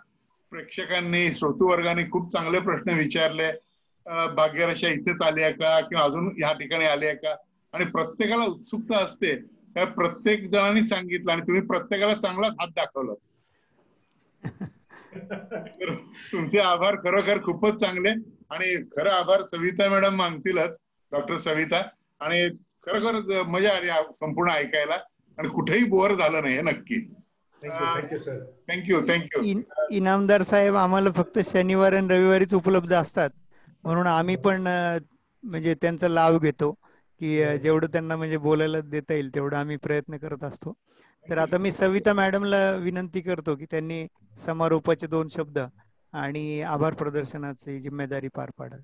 B: प्रेक्षकांनी, श्रोतृवर्गाने खूप चांगले प्रश्न विचारले. भाग्यरेषा इथेच आली आहे का किंवा अजून ह्या ठिकाणी आली आहे का, आणि प्रत्येकाला उत्सुकता असते, त्या प्रत्येक जणांनी सांगितलं आणि तुम्ही प्रत्येकाला चांगलाच हात दाखवला. तुमचे आभार खरोखर खूपच चांगले. आणि खरं आभार सविता मॅडम मागतीलच, डॉक्टर सविता. आणि खरोखर मजा आली संपूर्ण ऐकायला आणि कुठेही बोर झालं नाही, नक्की.
C: Thank you sir.
B: थँक्यू.
A: इनामदार साहेब, आम्हाला फक्त शनिवार आणि रविवारीच उपलब्ध असतात, म्हणून आम्ही पण म्हणजे त्यांचा लाभ घेतो की जेवढं त्यांना म्हणजे बोलायला देता येईल तेवढं आम्ही प्रयत्न करत असतो. तर आता मी सविता मॅडमला विनंती करतो की त्यांनी समारोपाचे 2 शब्द आणि आभार प्रदर्शनाची जिम्मेदारी पार पाडावी.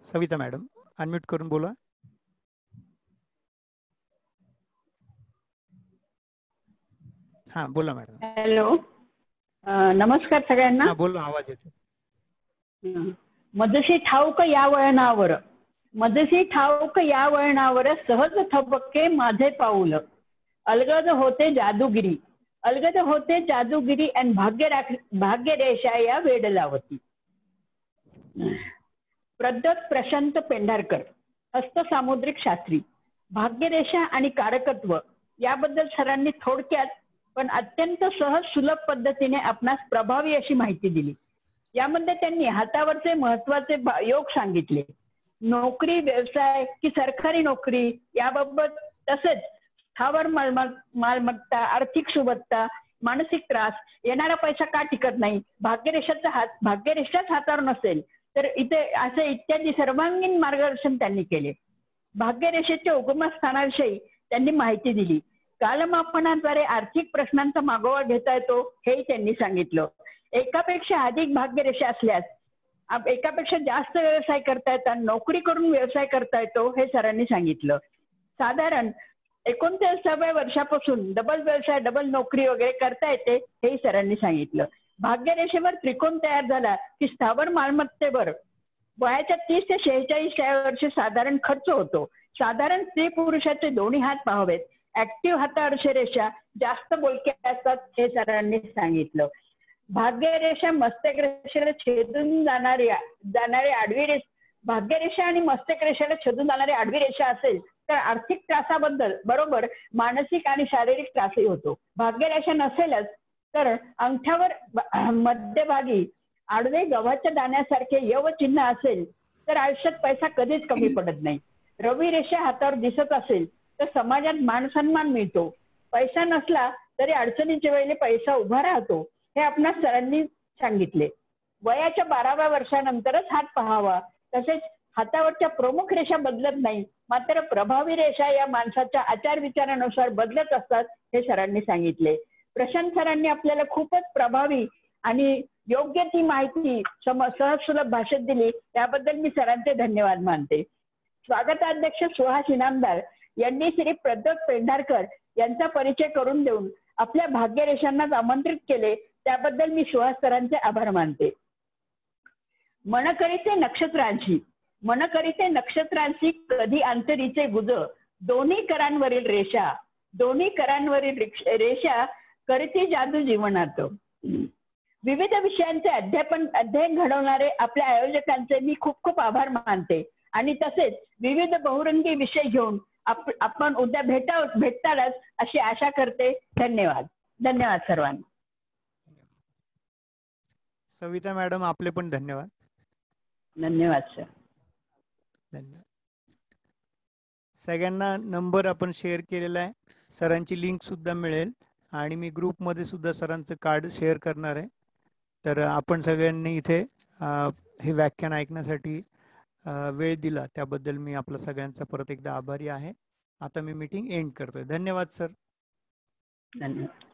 A: सविता मॅडम, अनम्यूट करून बोला. हा, बोला मॅडम.
P: हॅलो, नमस्कार सगळ्यांना.
A: बोला, आवाज येतो.
P: मजशी ठाऊक या वळणावर, मजशी ठाऊक या वळणावर, सहज थबके माझे पाऊल, अलगद होते जादूगिरी, अलगद होते जादूगिरी आणि भाग्यरेषा या वेड लावती. प्रद्योत प्रशांत पेंढारकर, हस्तसामुद्रिक शास्त्री. भाग्यरेषा आणि कारकत्व याबद्दल सरांनी थोडक्यात पण अत्यंत सहज सुलभ पद्धतीने आपणास प्रभावी अशी माहिती दिली. यामध्ये त्यांनी हातावरचे महत्वाचे योग सांगितले. नोकरी, व्यवसाय की सरकारी नोकरी याबाबत, तसेच स्थावर मालमत्ता, आर्थिक सुबत्ता, मानसिक त्रास, येणारा पैसा का टिकत नाही, भाग्यरेषाच हातावर नसेल तर इथे असे इत्यादी सर्वांगीण मार्गदर्शन त्यांनी केले. भाग्यरेषेच्या उगमस्थानाविषयी त्यांनी माहिती दिली. कालमापनाद्वारे आर्थिक प्रश्नांचा मागोवा घेता येतो हेही त्यांनी सांगितलं. एकापेक्षा अधिक भाग्यरेषा असल्यास एकापेक्षा जास्त व्यवसाय करता येतात, नोकरी करून व्यवसाय करता येतो हे सरांनी सांगितलं. साधारण 39व्या वर्षापासून डबल व्यवसाय, डबल नोकरी वगैरे करता येते, हेही सरांनी सांगितलं. भाग्यरेषेवर त्रिकोण तयार झाला की स्थावर मालमत्तेवर वयाच्या 30 ते 46 या वर्षी साधारण खर्च होतो. साधारण स्त्री पुरुषाचे दोन्ही हात पाहावेत. ऍक्टिव्ह हातावरची रेषा जास्त बोलक्या असतात, हे सरांनी सांगितलं. भाग्यरेषा मस्तक रेषेला छेदून जाणारी आडवी रेषा, भाग्यरेषा आणि मस्तक रेषेला छेदून जाणारी आडवी रेषा असेल तर आर्थिक त्रासाबद्दल बरोबर मानसिक आणि शारीरिक त्रासही होतो. भाग्यरेषा नसेलच तर अंगठ्यावर मध्यभागी आडवे गव्हाच्या दाण्यासारखे यव चिन्ह असेल तर आयुष्यात पैसा कधीच कमी पडत नाही. रवी रेषा हातावर दिसत असेल तर समाजात मानसन्मान मिळतो. पैसा नसला तरी अडचणीच्या वेळेला पैसा उभा राहतो, हे आपणा सरांनी सांगितले. वयाच्या 12व्या वर्षानंतरच हात पाहावा. तसेच हातावरच्या प्रमुख रेषा बदलत नाही, मात्र प्रभावी रेषा या माणसाच्या आचार विचारानुसार बदलत असतात, हे सरांनी सांगितले. प्रशांत सरांनी आपल्याला खूपच प्रभावी आणि योग्य ती माहिती सहज सुलभ भाषेत दिली, त्याबद्दल मी सरांचे धन्यवाद मानते. स्वागताध्यक्ष सुहास इनामदार यांनी श्री प्रद्योत पेंढारकर यांचा परिचय करून देऊन आपल्या भाग्यरेषांना आमंत्रित केले, त्याबद्दल मी सुहास सरांचे आभार मानते. मनकरीते नक्षत्रांशी कधी अंतरीचे गुज, दोन्ही करांवरील रेषा करती जादू जीवनात. विविध विषयांचे अध्ययन घडवणारे आपल्या आयोजकांचे मी खूप खूप आभार मानते आणि तसेच विविध बहुरंगी विषय घेऊन आपण उद्या भेटतालच अशी आशा करते. धन्यवाद. धन्यवाद सर्वांना.
A: सविता मॅडम, आपले पण धन्यवाद.
P: धन्यवाद सर.
A: धन्यवाद. सगळ्यांना नंबर आपण शेअर केलेला आहे, सरांची लिंक सुद्धा मिळेल आणि मी ग्रुपमध्ये सुद्धा सरांचं कार्ड शेअर करणार आहे. तर आपण सगळ्यांनी इथे हे व्याख्यान ऐकण्यासाठी वेळ दिला त्याबद्दल मी आपला सगळ्यांचा परत एकदा आभारी आहे. आता मी मीटिंग एंड करतोय. धन्यवाद सर.
P: धन्यवाद.